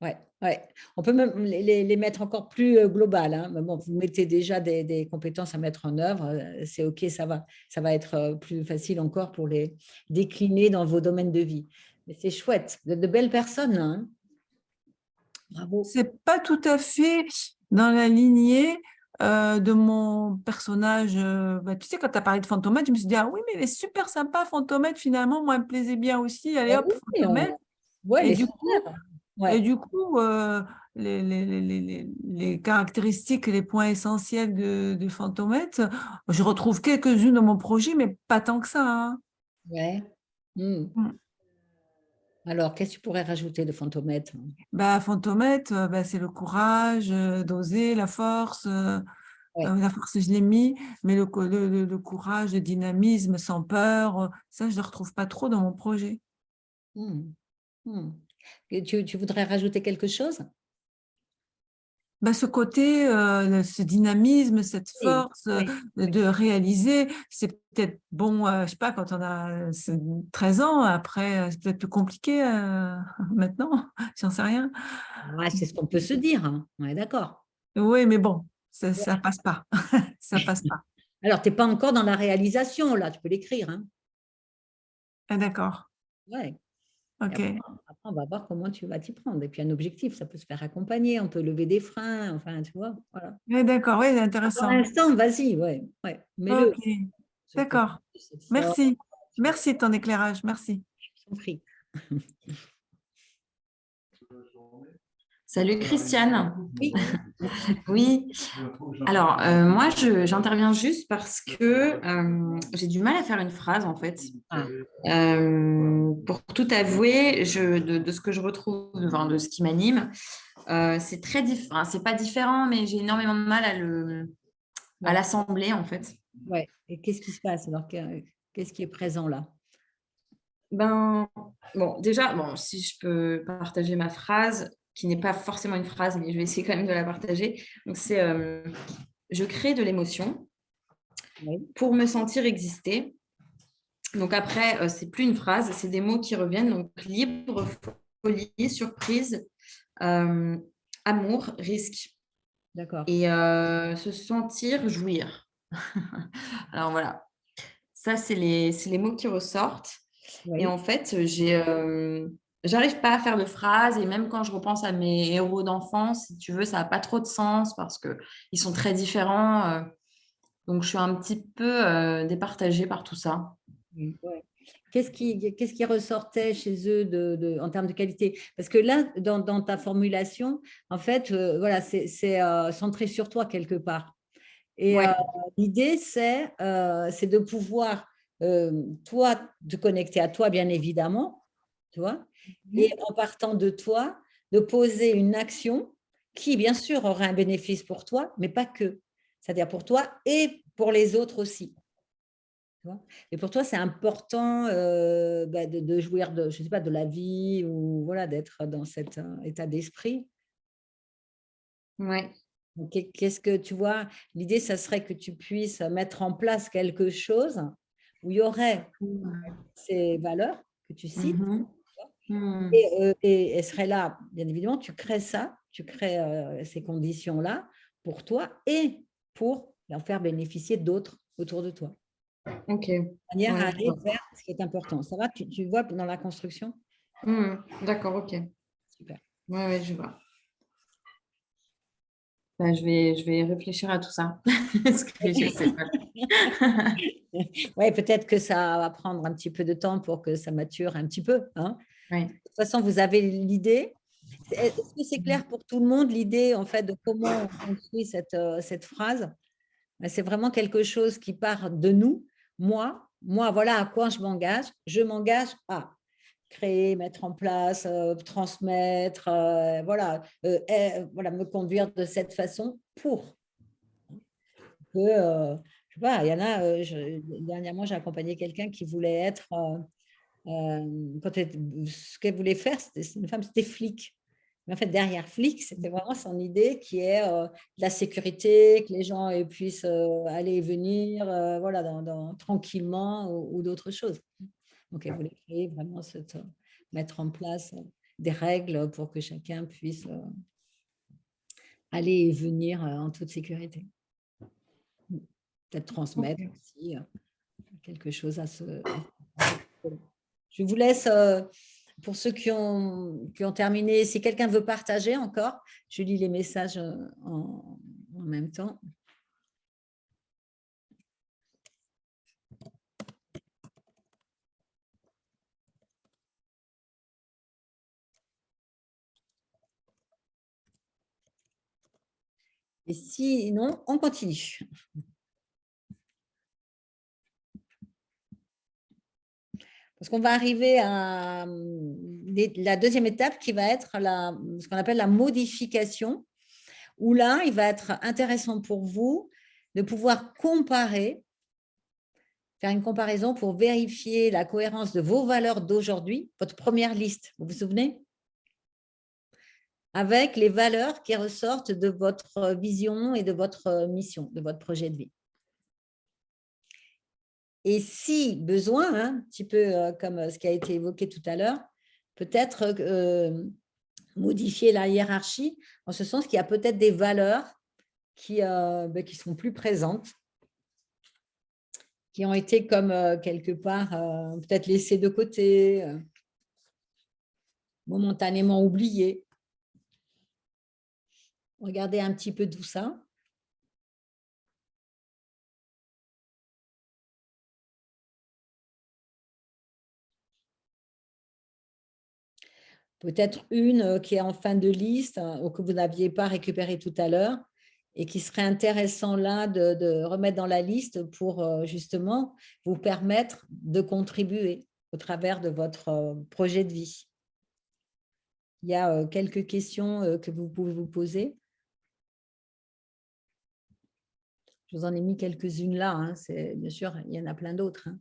Ouais, ouais. On peut même les mettre encore plus globales, hein. Mais bon, vous mettez déjà des compétences à mettre en œuvre, c'est OK, ça va être plus facile encore pour les décliner dans vos domaines de vie. Mais c'est chouette, de belles personnes, hein. Bravo. C'est pas tout à fait dans la lignée de mon personnage. Tu sais, quand tu as parlé de Fantomètre, je me suis dit, ah oui, mais elle est super sympa, Fantomètre, finalement, moi, elle me plaisait bien aussi. Allez Ah hop, oui, Fantomètre. ouais, Et les du coup, super. Ouais. les caractéristiques, les points essentiels de Fantomètre, je retrouve quelques-unes dans mon projet, mais pas tant que ça, hein. Ouais. Hmm. Mm. Alors, qu'est-ce que tu pourrais rajouter de Fantomètre? Fantomètre, c'est le courage d'oser, Ouais. la force, je l'ai mis, mais le courage, le dynamisme sans peur, ça, je ne le retrouve pas trop dans mon projet. Hmm. Hmm. Et tu voudrais rajouter quelque chose? Ce côté, ce dynamisme, cette Oui, force oui, oui. de réaliser, c'est peut-être bon, je ne sais pas, quand on a 13 ans, après, c'est peut-être plus compliqué maintenant, j'en sais rien. Ouais, c'est ce qu'on peut se dire, hein. On est d'accord. Oui, mais bon, ça passe pas. Ça passe pas. Alors, tu n'es pas encore dans la réalisation, là, tu peux l'écrire, hein. Ah, d'accord. Ouais. Ok. Après, on va voir comment tu vas t'y prendre. Et puis, un objectif, ça peut se faire accompagner, on peut lever des freins, enfin, tu vois, voilà. Oui, d'accord, oui, c'est Pour intéressant. l'instant, vas-y, ouais, mets-le. Ok, d'accord. Merci. Merci de ton éclairage. Merci. Je t'en prie. Salut Christiane. Oui. Oui. Alors, moi, j'interviens juste parce que j'ai du mal à faire une phrase, en fait. Pour tout avouer, de ce que je retrouve, enfin, de ce qui m'anime, c'est très différent. C'est pas différent, mais j'ai énormément de mal à l'assembler, en fait. Ouais. Et qu'est-ce qui se passe alors? Qu'est-ce qui est présent là? Ben, bon, déjà, bon, si je peux partager ma phrase, qui n'est pas forcément une phrase, mais je vais essayer quand même de la partager. Donc, c'est je crée de l'émotion pour me sentir exister. Donc, après, c'est plus une phrase, c'est des mots qui reviennent. Donc, libre, folie, surprise, amour, risque. D'accord. Et se sentir, jouir. Alors, voilà. Ça, c'est les mots qui ressortent. Oui. Et en fait, j'arrive pas à faire de phrases. Et même quand je repense à mes héros d'enfance, si tu veux, ça n'a pas trop de sens parce qu'ils sont très différents. Donc, je suis un petit peu départagée par tout ça. Ouais. Qu'est-ce qui ressortait chez eux en termes de qualité? Parce que là, dans ta formulation, en fait, voilà, c'est centré sur toi quelque part. Et l'idée, c'est de pouvoir, toi, te connecter à toi, bien évidemment, tu vois, et en partant de toi, de poser une action qui, bien sûr, aura un bénéfice pour toi, mais pas que. C'est-à-dire pour toi et pour les autres aussi. Tu vois. Et pour toi, c'est important de jouir de, je sais pas, de la vie ou voilà, d'être dans cet état d'esprit. Ouais. Donc, qu'est-ce que tu vois? L'idée, ça serait que tu puisses mettre en place quelque chose où il y aurait ces valeurs que tu cites. Et elles seraient là, bien évidemment, tu crées ça, tu crées ces conditions-là pour toi et pour en faire bénéficier d'autres autour de toi. Ok. De manière à Ouais, aller vers ce qui est important. Ça va, tu vois dans la construction? D'accord, ok. Super. Ouais, je vois. Ben, je vais réfléchir à tout ça. Parce que je sais pas. Oui, peut-être que ça va prendre un petit peu de temps pour que ça mature un petit peu. Hein. Ouais. De toute façon, vous avez l'idée. Est-ce que c'est clair pour tout le monde l'idée en fait de comment on construit cette phrase? C'est vraiment quelque chose qui part de nous. Moi, voilà à quoi je m'engage. Je m'engage à créer, mettre en place, transmettre, voilà, me conduire de cette façon pour que, je sais pas, il y en a, dernièrement, j'ai accompagné quelqu'un qui voulait être, ce qu'elle voulait faire, c'est une femme, c'était flic. Mais en fait, derrière flic, c'était vraiment son idée qui est de la sécurité, que les gens puissent aller et venir voilà, tranquillement ou d'autres choses. Donc, elle voulait créer vraiment mettre en place des règles pour que chacun puisse aller et venir en toute sécurité. Peut-être transmettre aussi quelque chose à ce. Je vous laisse, pour ceux qui ont terminé, si quelqu'un veut partager encore, je lis les messages en même temps. Et sinon, on continue. Parce qu'on va arriver à la deuxième étape qui va être ce qu'on appelle la modification, où là, il va être intéressant pour vous de pouvoir comparer, faire une comparaison pour vérifier la cohérence de vos valeurs d'aujourd'hui, votre première liste, vous vous souvenez? Avec les valeurs qui ressortent de votre vision et de votre mission, de votre projet de vie. Et si besoin, un petit peu comme ce qui a été évoqué tout à l'heure, peut-être modifier la hiérarchie, en ce sens qu'il y a peut-être des valeurs qui sont plus présentes qui ont été comme quelque part peut-être laissés de côté, momentanément oubliés. Regardez un petit peu tout ça. Peut-être une qui est en fin de liste ou que vous n'aviez pas récupérée tout à l'heure et qui serait intéressant là de remettre dans la liste pour justement vous permettre de contribuer au travers de votre projet de vie. Il y a quelques questions que vous pouvez vous poser. Je vous en ai mis quelques-unes là. Hein. Bien sûr, il y en a plein d'autres. Hein.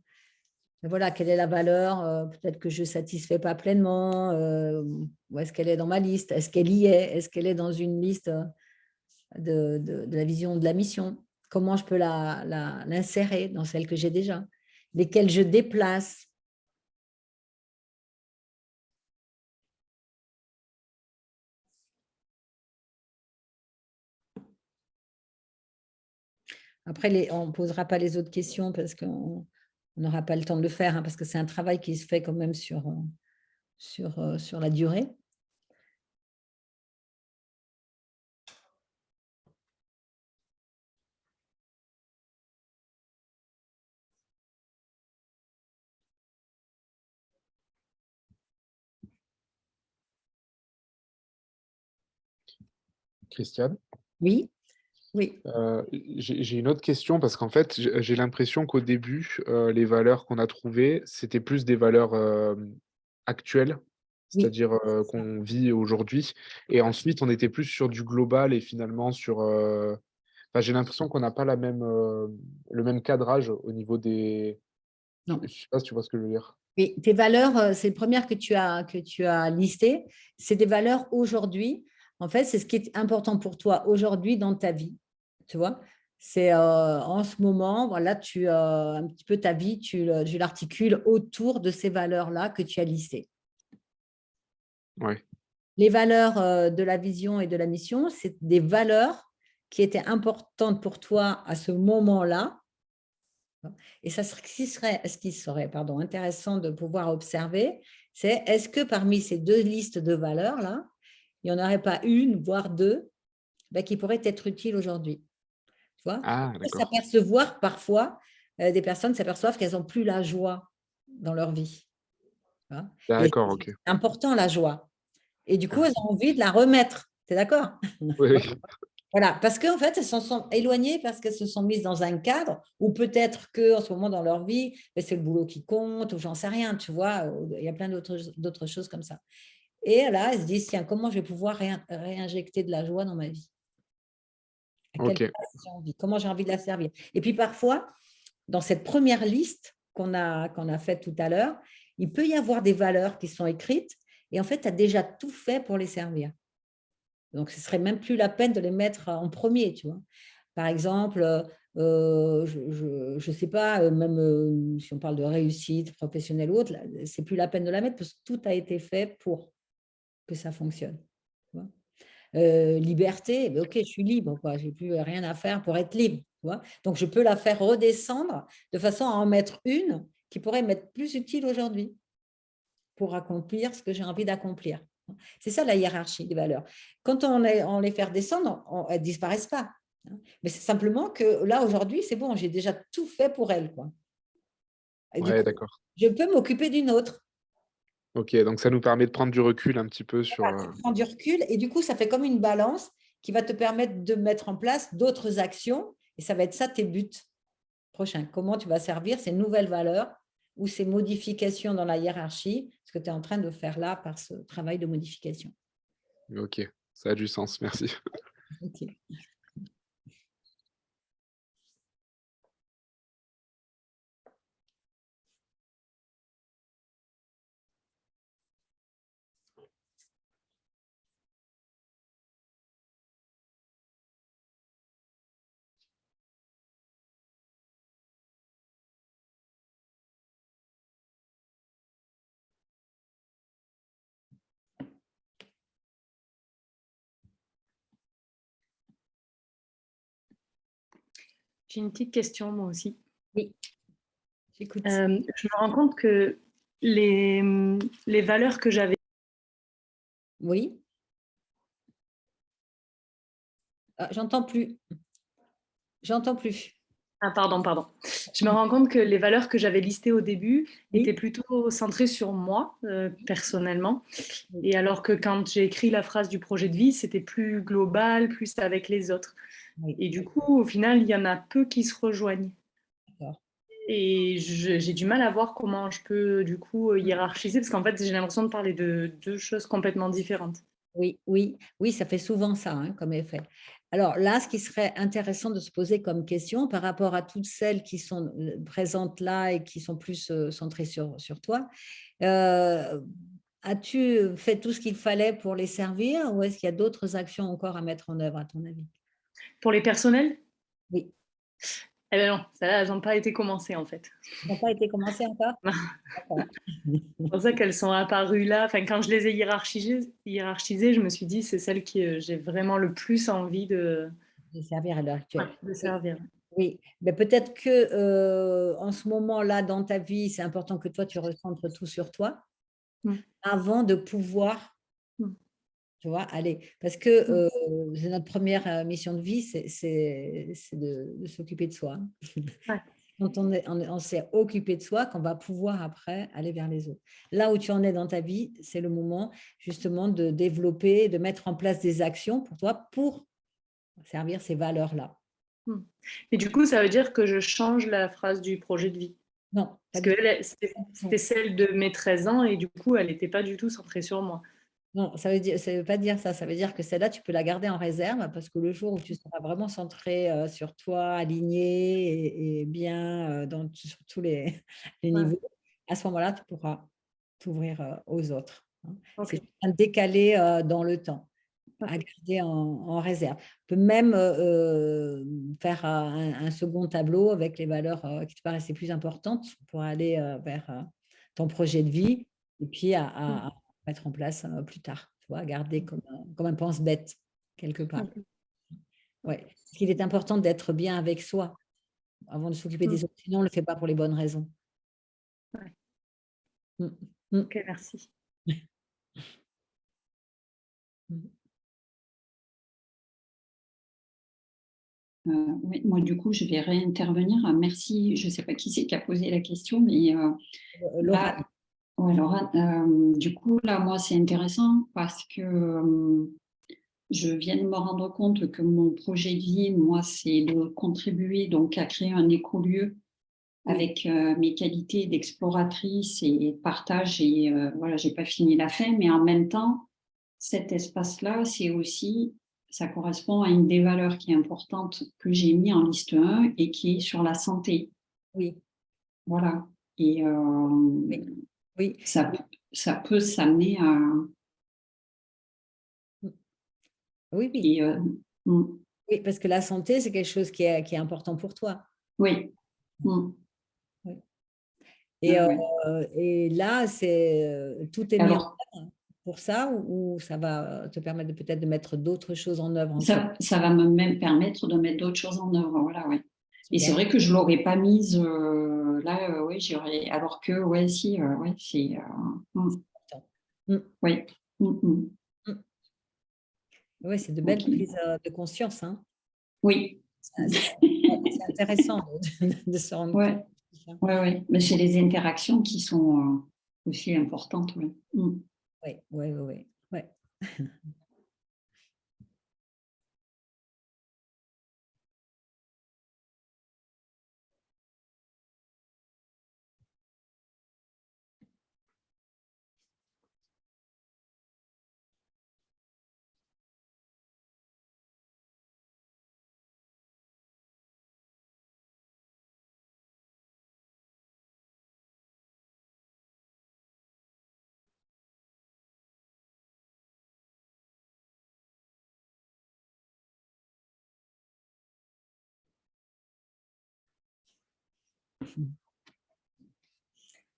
Voilà, quelle est la valeur? Peut-être que je ne satisfais pas pleinement. Où est-ce qu'elle est dans ma liste? Est-ce qu'elle y est? Est-ce qu'elle est dans une liste de la vision de la mission? Comment je peux l'insérer dans celle que j'ai déjà? Lesquelles je déplace? Après, on ne posera pas les autres questions parce qu'on n'aura pas le temps de le faire, hein, parce que c'est un travail qui se fait quand même sur la durée. Christiane? Oui, oui. J'ai une autre question parce qu'en fait, j'ai l'impression qu'au début, les valeurs qu'on a trouvées, c'était plus des valeurs actuelles, Oui. c'est-à-dire qu'on vit aujourd'hui. Et ensuite, on était plus sur du global et finalement sur... enfin, j'ai l'impression qu'on n'a pas le même cadrage au niveau des... Je Non. ne sais pas si tu vois ce que je veux dire. Oui, tes valeurs, c'est les premières que tu as listées, c'est des valeurs aujourd'hui. En fait, c'est ce qui est important pour toi aujourd'hui dans ta vie. Tu vois, c'est en ce moment, voilà, un petit peu ta vie, tu l'articules autour de ces valeurs-là que tu as listées. Ouais. Les valeurs de la vision et de la mission, c'est des valeurs qui étaient importantes pour toi à ce moment-là. Et ça, ce qui serait intéressant de pouvoir observer, c'est est-ce que parmi ces deux listes de valeurs-là, il n'y en aurait pas une, voire deux, qui pourraient être utiles aujourd'hui. Tu vois, s'apercevoir parfois, des personnes s'aperçoivent qu'elles n'ont plus la joie dans leur vie. D'accord, ok. C'est important la joie. Et du coup, elles ont envie de la remettre. Tu es d'accord? Oui. Voilà, parce qu'en fait, elles s'en sont éloignées parce qu'elles se sont mises dans un cadre où peut-être qu'en ce moment dans leur vie, c'est le boulot qui compte ou j'en sais rien, tu vois, il y a plein d'autres choses comme ça. Et là, elles se disent, tiens, comment je vais pouvoir réinjecter de la joie dans ma vie? À quelle place j'ai envie? Comment j'ai envie de la servir? Et puis parfois, dans cette première liste qu'on a faite tout à l'heure, il peut y avoir des valeurs qui sont écrites et en fait, tu as déjà tout fait pour les servir. Donc, ce ne serait même plus la peine de les mettre en premier, tu vois. Par exemple, je ne sais pas, même si on parle de réussite professionnelle ou autre, ce n'est plus la peine de la mettre parce que tout a été fait pour que ça fonctionne. Tu vois. Liberté, ben ok, je suis libre, je n'ai plus rien à faire pour être libre. Tu vois. Donc, je peux la faire redescendre de façon à en mettre une qui pourrait m'être plus utile aujourd'hui pour accomplir ce que j'ai envie d'accomplir. C'est ça la hiérarchie des valeurs. Quand on les fait redescendre, elles ne disparaissent pas. Mais c'est simplement que là, aujourd'hui, c'est bon, j'ai déjà tout fait pour elles. Ouais, d'accord. Je peux m'occuper d'une autre. Ok, donc ça nous permet de prendre du recul un petit peu sur... Tu prends du recul et du coup, ça fait comme une balance qui va te permettre de mettre en place d'autres actions et ça va être ça tes buts prochains. Comment tu vas servir ces nouvelles valeurs ou ces modifications dans la hiérarchie, ce que tu es en train de faire là par ce travail de modification. Ok, ça a du sens, merci. Ok. J'ai une petite question, moi aussi. Oui. J'écoute. Je me rends compte que les valeurs que j'avais... Oui. Ah, j'entends plus. J'entends plus. Ah, pardon. Je me rends compte que les valeurs que j'avais listées au début Oui. étaient plutôt centrées sur moi, personnellement. Oui. Et alors que quand j'ai écrit la phrase du projet de vie, c'était plus global, plus avec les autres. Oui. Et du coup, au final, il y en a peu qui se rejoignent. D'accord. Et j'ai du mal à voir comment je peux, du coup, hiérarchiser, parce qu'en fait, j'ai l'impression de parler de deux choses complètement différentes. Oui, ça fait souvent ça, hein, comme effet. Alors là, ce qui serait intéressant de se poser comme question par rapport à toutes celles qui sont présentes là et qui sont plus centrées sur toi, as-tu fait tout ce qu'il fallait pour les servir ou est-ce qu'il y a d'autres actions encore à mettre en œuvre, à ton avis? Pour les personnels? Oui. Eh bien non, ça, elles n'ont pas été commencées en fait. Elles n'ont pas été commencées encore? D'accord. C'est pour ça qu'elles sont apparues là. Enfin, quand je les ai hiérarchisées, je me suis dit, c'est celles qui j'ai vraiment le plus envie de servir à l'heure actuelle. de servir. Oui, mais peut-être que en ce moment-là, dans ta vie, c'est important que toi, tu recentres tout sur toi avant de pouvoir, tu vois, aller. Parce que c'est notre première mission de vie, c'est de s'occuper de soi. Ouais. Quand on s'est occupé de soi, qu'on va pouvoir après aller vers les autres. Là où tu en es dans ta vie, c'est le moment justement de développer, de mettre en place des actions pour toi pour servir ces valeurs-là. Et du coup, ça veut dire que je change la phrase du projet de vie. Non. Parce que c'était celle de mes 13 ans et du coup, elle n'était pas du tout centrée sur moi. Non, ça veut pas dire ça. Ça veut dire que celle-là, tu peux la garder en réserve parce que le jour où tu seras vraiment centré sur toi, aligné et bien sur tous les niveaux, à ce moment-là, tu pourras t'ouvrir aux autres. Hein. Okay. C'est un décalé dans le temps, à garder en réserve. Tu peux même faire un second tableau avec les valeurs qui te paraissaient plus importantes pour aller vers ton projet de vie et puis à mettre en place plus tard, tu vois, à garder comme un pense-bête quelque part. Ouais. Parce qu'il est important d'être bien avec soi avant de s'occuper des autres, sinon on ne le fait pas pour les bonnes raisons. Ouais. Ok, merci. Oui, moi, du coup, je vais réintervenir. Merci, je ne sais pas qui c'est qui a posé la question, mais Laura. Laura, du coup, là, moi, c'est intéressant parce que je viens de me rendre compte que mon projet de vie, moi, c'est de contribuer donc à créer un écolieu avec mes qualités d'exploratrice et partage. Et voilà, j'ai pas fini la fin, mais en même temps, cet espace-là, c'est aussi, ça correspond à une des valeurs qui est importante que j'ai mis en liste 1 et qui est sur la santé. Oui. Voilà. Et oui. Ça peut s'amener à... Oui. Et, oui, parce que la santé, c'est quelque chose qui est important pour toi. Oui. Oui. Et là, tout est mis en œuvre pour ça ou ça va te permettre peut-être de mettre d'autres choses en œuvre? Ça va me même permettre de mettre d'autres choses en œuvre. Voilà, ouais. Et c'est vrai que je ne l'aurais pas mise là, oui, j'aurais. Alors que, ouais, si, ouais, c'est. Oui. Oui, c'est de belles prises de conscience. Hein. Oui. C'est intéressant de se rendre compte. Oui. Mais c'est les interactions qui sont aussi importantes. Oui.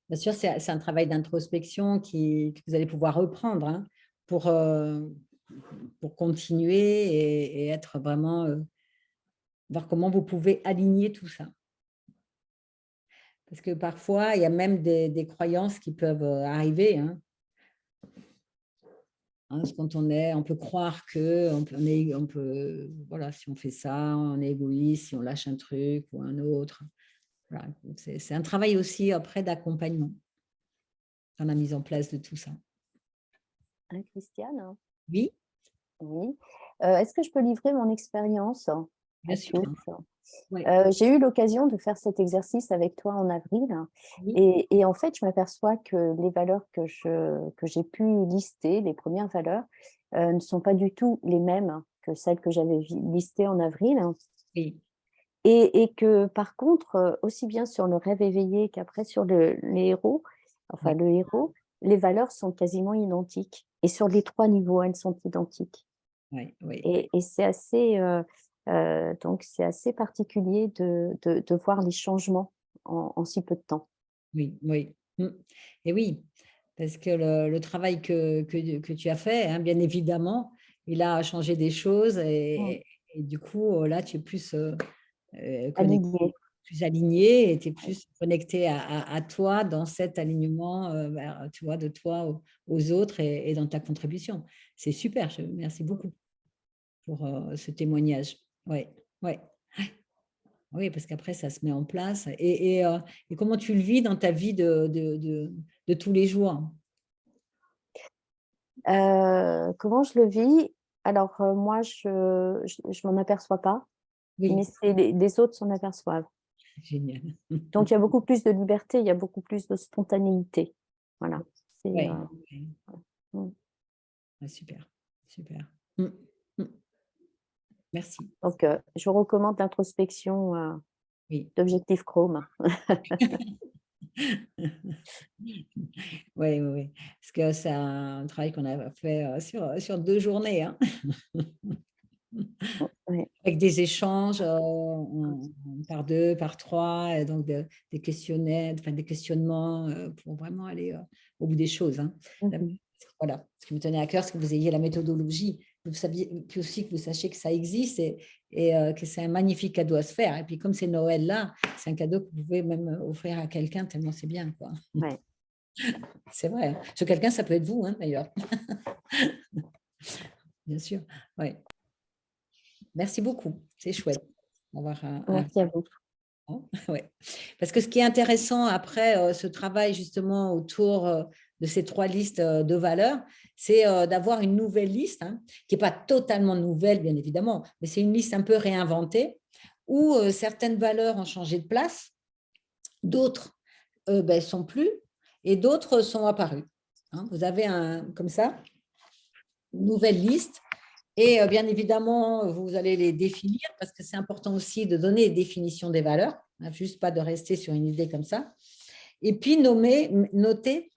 Bien sûr, c'est un travail d'introspection que vous allez pouvoir reprendre hein, pour continuer et être vraiment, voir comment vous pouvez aligner tout ça. Parce que parfois, il y a même des croyances qui peuvent arriver. Hein. Quand on peut croire que voilà, si on fait ça, on est égoïste, si on lâche un truc ou un autre. Voilà. C'est un travail aussi après d'accompagnement dans la mise en place de tout ça. Christiane? Oui. Oui. Est-ce que je peux livrer mon expérience à Bien sûr. tous? Oui. J'ai eu l'occasion de faire cet exercice avec toi en avril et en fait, je m'aperçois que les valeurs que j'ai pu lister, les premières valeurs, ne sont pas du tout les mêmes que celles que j'avais listées en avril. Oui. Et que par contre, aussi bien sur le rêve éveillé qu'après sur les héros, enfin le héros, les valeurs sont quasiment identiques. Et sur les 3 niveaux, elles sont identiques. Oui, oui. Et c'est assez, donc c'est assez particulier de voir les changements en si peu de temps. Oui, oui. Et oui, parce que le travail que tu as fait, hein, bien évidemment, il a changé des choses et du coup, là, tu es plus connecté, plus aligné et tu es plus connecté à toi dans cet alignement, tu vois, de toi aux autres et dans ta contribution. C'est super, merci beaucoup pour ce témoignage. Oui, oui. Oui, parce qu'après, ça se met en place. Et comment tu le vis dans ta vie de tous les jours? Comment je le vis? Alors, moi, je m'en aperçois pas, mais c'est les autres s'en aperçoivent. Génial. Donc, il y a beaucoup plus de liberté, il y a beaucoup plus de spontanéité. Voilà. Ouais. Super, super. Merci. Donc, je recommande l'introspection d'Objectif Chrome. Oui, oui, oui. Parce que c'est un travail qu'on a fait sur 2 journées. Hein. Avec des échanges par 2, par 3, et donc des questionnaires, enfin, des questionnements pour vraiment aller au bout des choses. Hein. Voilà, ce qui me tenait à cœur, c'est que vous ayez la méthodologie, que vous saviez, puis aussi que vous sachiez que ça existe et que c'est un magnifique cadeau à se faire. Et puis comme c'est Noël là, c'est un cadeau que vous pouvez même offrir à quelqu'un tellement c'est bien, quoi. Ouais. C'est vrai. Hein. Ce quelqu'un, ça peut être vous, hein, d'ailleurs. Bien sûr. Ouais. Merci beaucoup. C'est chouette d'avoir Merci à vous. Ouais. Parce que ce qui est intéressant après ce travail justement autour de ces 3 listes de valeurs, c'est d'avoir une nouvelle liste, hein, qui n'est pas totalement nouvelle, bien évidemment, mais c'est une liste un peu réinventée où certaines valeurs ont changé de place, d'autres ne sont plus et d'autres sont apparues. Hein. Vous avez comme ça une nouvelle liste. Et bien évidemment, vous allez les définir parce que c'est important aussi de donner des définitions des valeurs, hein, juste pas de rester sur une idée comme ça. Et puis, noter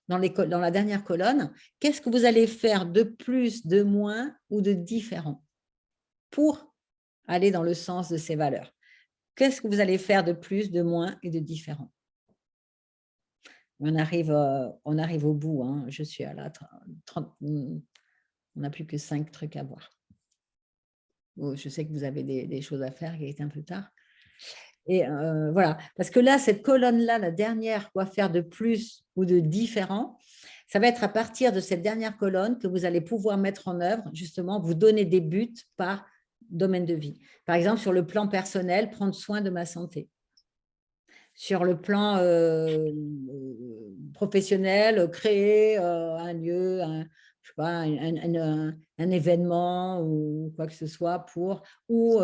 dans la dernière colonne, qu'est-ce que vous allez faire de plus, de moins ou de différent pour aller dans le sens de ces valeurs. Qu'est-ce que vous allez faire de plus, de moins et de différent? On arrive au bout. Hein. Je suis à la 30. On n'a plus que 5 trucs à voir. Je sais que vous avez des choses à faire, il est un peu tard. Et voilà, parce que là, cette colonne-là, la dernière, quoi faire de plus ou de différent, ça va être à partir de cette dernière colonne que vous allez pouvoir mettre en œuvre, justement, vous donner des buts par domaine de vie. Par exemple, sur le plan personnel, prendre soin de ma santé. Sur le plan professionnel, créer un lieu, je sais pas, un événement ou quoi que ce soit ou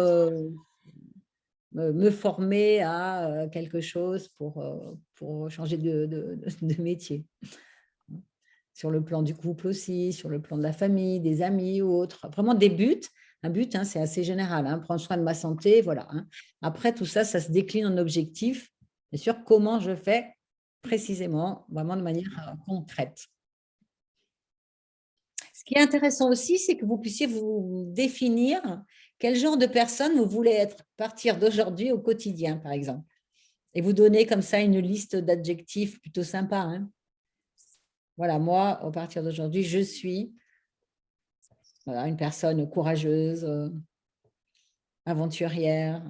me former à quelque chose pour changer de métier. Sur le plan du couple aussi, sur le plan de la famille, des amis ou autres. Vraiment des buts. Un but, hein, c'est assez général. Hein, prendre soin de ma santé, voilà. Hein. Après, tout ça, ça se décline en objectifs. Bien sûr, comment je fais précisément, vraiment de manière concrète. Ce qui est intéressant aussi, c'est que vous puissiez vous définir quel genre de personne vous voulez être à partir d'aujourd'hui au quotidien, par exemple. Et vous donner comme ça une liste d'adjectifs plutôt sympa. Hein. Voilà, moi, à partir d'aujourd'hui, je suis une personne courageuse, aventurière,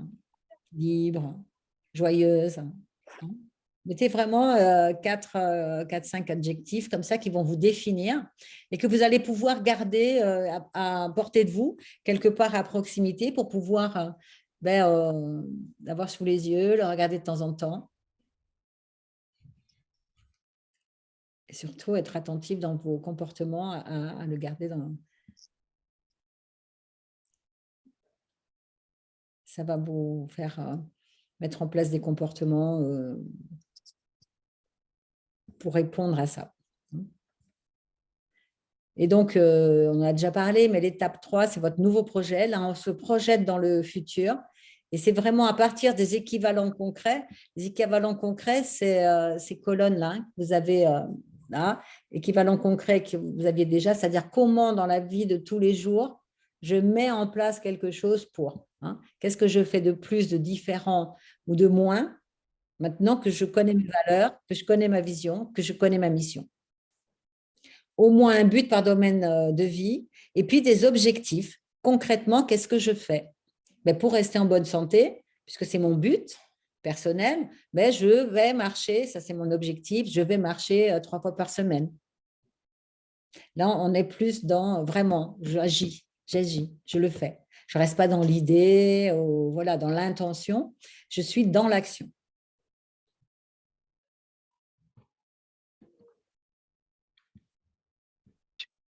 libre, joyeuse. Mettez vraiment 4-5 adjectifs comme ça qui vont vous définir et que vous allez pouvoir garder à portée de vous, quelque part à proximité pour pouvoir l'avoir sous les yeux, le regarder de temps en temps. Et surtout être attentif dans vos comportements à le garder dans... Ça va vous faire mettre en place des comportements pour répondre à ça. Et donc, on en a déjà parlé, mais l'étape 3, c'est votre nouveau projet. Là, on se projette dans le futur. Et c'est vraiment à partir des équivalents concrets. Les équivalents concrets, c'est ces colonnes-là que vous avez là, équivalents concrets que vous aviez déjà, c'est-à-dire comment dans la vie de tous les jours, je mets en place quelque chose pour. Qu'est-ce que je fais de plus, de différent ou de moins, maintenant que je connais mes valeurs, que je connais ma vision, que je connais ma mission. Au moins un but par domaine de vie et puis des objectifs. Concrètement, qu'est-ce que je fais? Pour rester en bonne santé, puisque c'est mon but personnel, je vais marcher, ça c'est mon objectif, je vais marcher 3 fois par semaine. Là, on est plus dans vraiment, j'agis, je le fais. Je ne reste pas dans l'idée, voilà, dans l'intention, je suis dans l'action.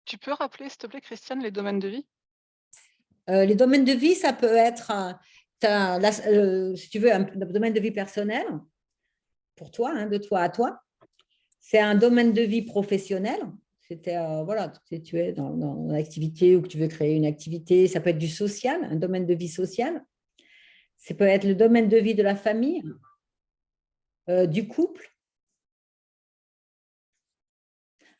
Tu peux rappeler, s'il te plaît, Christiane, les domaines de vie? Les domaines de vie, ça peut être, si tu veux, un domaine de vie personnel, pour toi, de toi à toi. C'est un domaine de vie professionnel. C'était, voilà, si tu es dans l'activité ou que tu veux créer une activité, ça peut être du social, un domaine de vie social. Ça peut être le domaine de vie de la famille, du couple,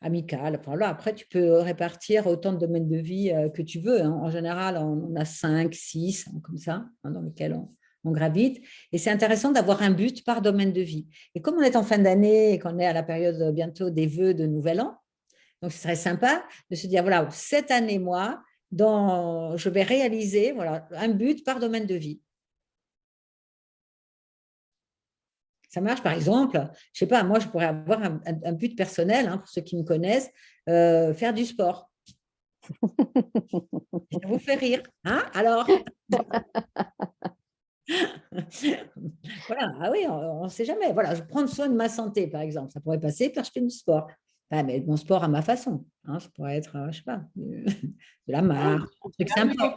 amical. Enfin, là, après, tu peux répartir autant de domaines de vie que tu veux. En général, on a 5, 6, comme ça, dans lesquels on gravite. Et c'est intéressant d'avoir un but par domaine de vie. Et comme on est en fin d'année et qu'on est à la période bientôt des vœux de Nouvel An, donc ce serait sympa de se dire, voilà, cette année, moi, je vais réaliser un but par domaine de vie. Ça marche, par exemple, je ne sais pas, moi, je pourrais avoir un but personnel, pour ceux qui me connaissent, faire du sport. Ça vous fait rire, alors voilà, ah oui, on ne sait jamais. Voilà, je prends soin de ma santé, par exemple. Ça pourrait passer par je fais du sport. Mais mon sport à ma façon. Ça pourrait être, je ne sais pas, de la marche, un truc sympa.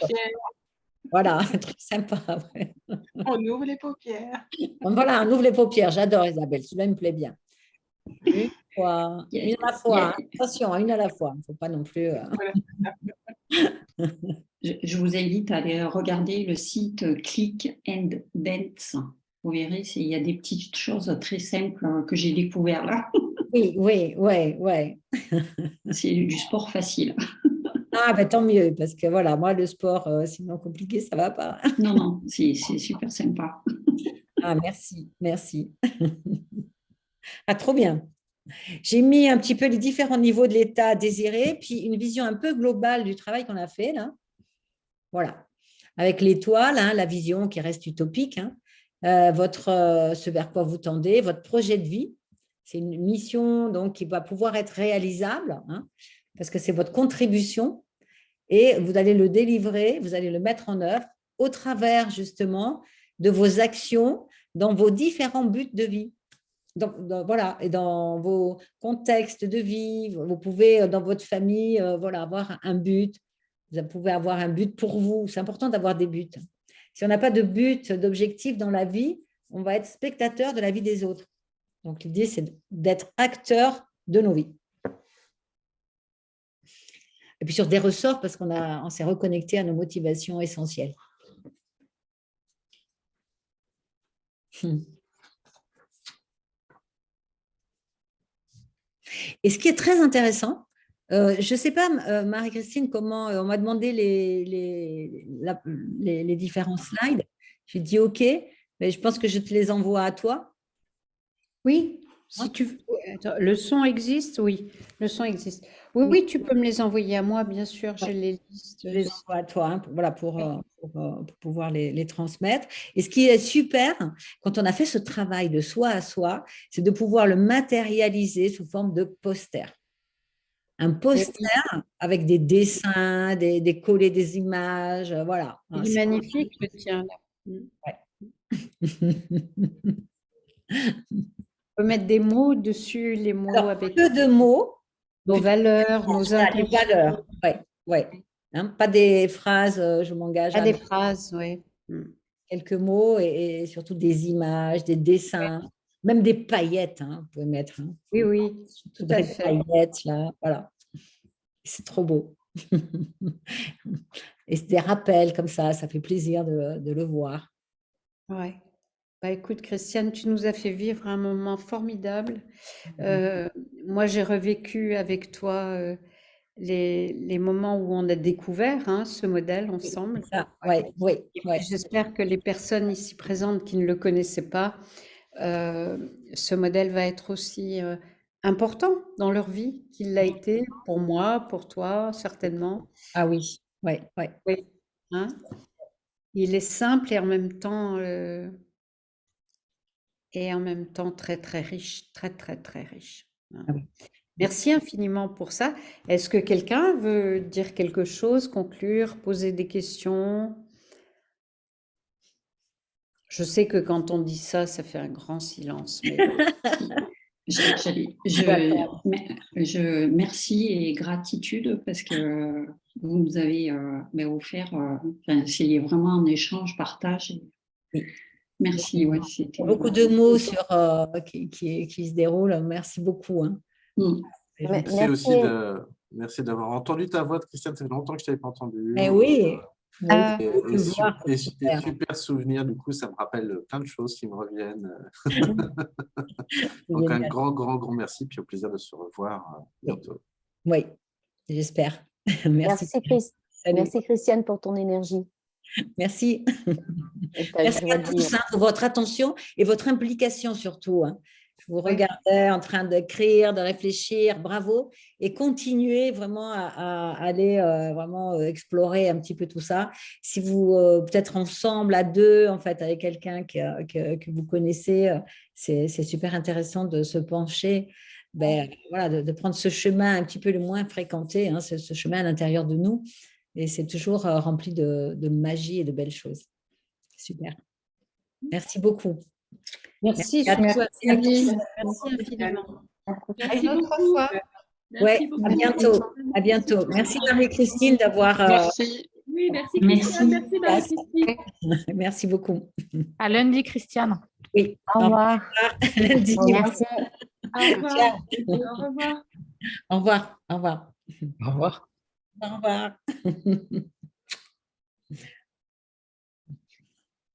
Voilà, un truc sympa. Ouais. On ouvre les paupières. Voilà, on ouvre les paupières. J'adore, Isabelle. Celui-là, il me plaît bien. Une à la fois. Attention, une à la fois. Il ne faut pas non plus… Je vous invite à aller regarder le site Click and Dance. Vous verrez, il y a des petites choses très simples que j'ai découvertes là. Oui. C'est du sport facile. Tant mieux, parce que voilà, moi, le sport, sinon compliqué, ça ne va pas. Non, c'est super sympa. Merci. Trop bien. J'ai mis un petit peu les différents niveaux de l'état désiré, puis une vision un peu globale du travail qu'on a fait, là. Voilà. Avec l'étoile, la vision qui reste utopique, ce vers quoi vous tendez, votre projet de vie. C'est une mission donc, qui va pouvoir être réalisable, parce que c'est votre contribution, et vous allez le délivrer, vous allez le mettre en œuvre au travers justement de vos actions dans vos différents buts de vie. Voilà, et dans vos contextes de vie, vous pouvez, dans votre famille, avoir un but. Vous pouvez avoir un but pour vous. C'est important d'avoir des buts. Si on n'a pas de but, d'objectif dans la vie, on va être spectateur de la vie des autres. Donc, l'idée, c'est d'être acteur de nos vies. Et puis sur des ressorts, parce qu'on s'est reconnecté à nos motivations essentielles. Et ce qui est très intéressant, je ne sais pas, Marie-Christine, comment on m'a demandé les différents slides. J'ai dit OK, mais je pense que je te les envoie à toi. Oui, Si tu veux- Attends, le son existe? Oui, le son existe. Oui, oui, tu peux me les envoyer à moi, bien sûr, j'ai les listes. Je les envoie à toi, hein, voilà, pour pouvoir les transmettre. Et ce qui est super, quand on a fait ce travail de soi à soi, c'est de pouvoir le matérialiser sous forme de poster. Un poster avec des dessins, des collés, des images, voilà. Il est magnifique, le tien, là. On peut mettre des mots dessus, les mots Alors, avec peu de mots. nos valeurs, nos Voilà, les intentions. valeurs, ouais. Hein, pas des phrases, je m'engage Pas à des phrases, oui. quelques mots et surtout des images, des dessins, même des paillettes, hein, vous pouvez mettre. Hein. Oui, oui, tout à Des fait. paillettes, là, voilà. C'est trop beau. Et c'est des rappels comme ça fait plaisir de le voir. Ouais. Bah, écoute, Christiane, tu nous as fait vivre un moment formidable. Moi, j'ai revécu avec toi les moments où on a découvert ce modèle ensemble. Oui. Et puis, j'espère que les personnes ici présentes qui ne le connaissaient pas, ce modèle va être aussi important dans leur vie qu'il l'a été pour moi, pour toi, certainement. Ah oui, ouais. Oui. Hein? Il est simple et en même temps très, très riche, très, très, très riche. Hein. Ah oui. Merci infiniment pour ça. Est-ce que quelqu'un veut dire quelque chose, conclure, poser des questions? Je sais que quand on dit ça, ça fait un grand silence. Mais... Merci et gratitude parce que vous nous avez offert, c'est vraiment un échange, partage. Merci. Ouais, beaucoup de mots qui se déroulent. Merci beaucoup. Hein. Merci aussi merci d'avoir entendu ta voix, Christiane. Ça fait longtemps que je ne t'avais pas entendue. Mais oui. Et super souvenir, du coup, ça me rappelle plein de choses qui me reviennent. Donc, un grand merci, puis au plaisir de se revoir bientôt. Oui, j'espère. Merci. Merci Christiane pour ton énergie. Merci. Merci à tous pour votre attention et votre implication surtout. Hein. Je vous regardais en train d'écrire, de réfléchir, bravo, et continuez vraiment à aller vraiment explorer un petit peu tout ça. Si vous, peut-être ensemble, à deux, en fait, avec quelqu'un que vous connaissez, c'est super intéressant de se pencher, voilà, de prendre ce chemin un petit peu le moins fréquenté, hein, ce chemin à l'intérieur de nous, et c'est toujours rempli de magie et de belles choses. Super. Merci beaucoup. Merci, Merci infiniment. Merci beaucoup. Fois. Ouais, à bientôt. À bientôt. Merci Marie-Christine d'avoir. Merci. Oui, merci Christiane. Merci Marie-Christine. Merci beaucoup. À lundi, Christiane. Oui. Au revoir. Lundi. Merci. Au revoir. Au revoir. Au revoir. Au revoir. Au revoir. Au revoir.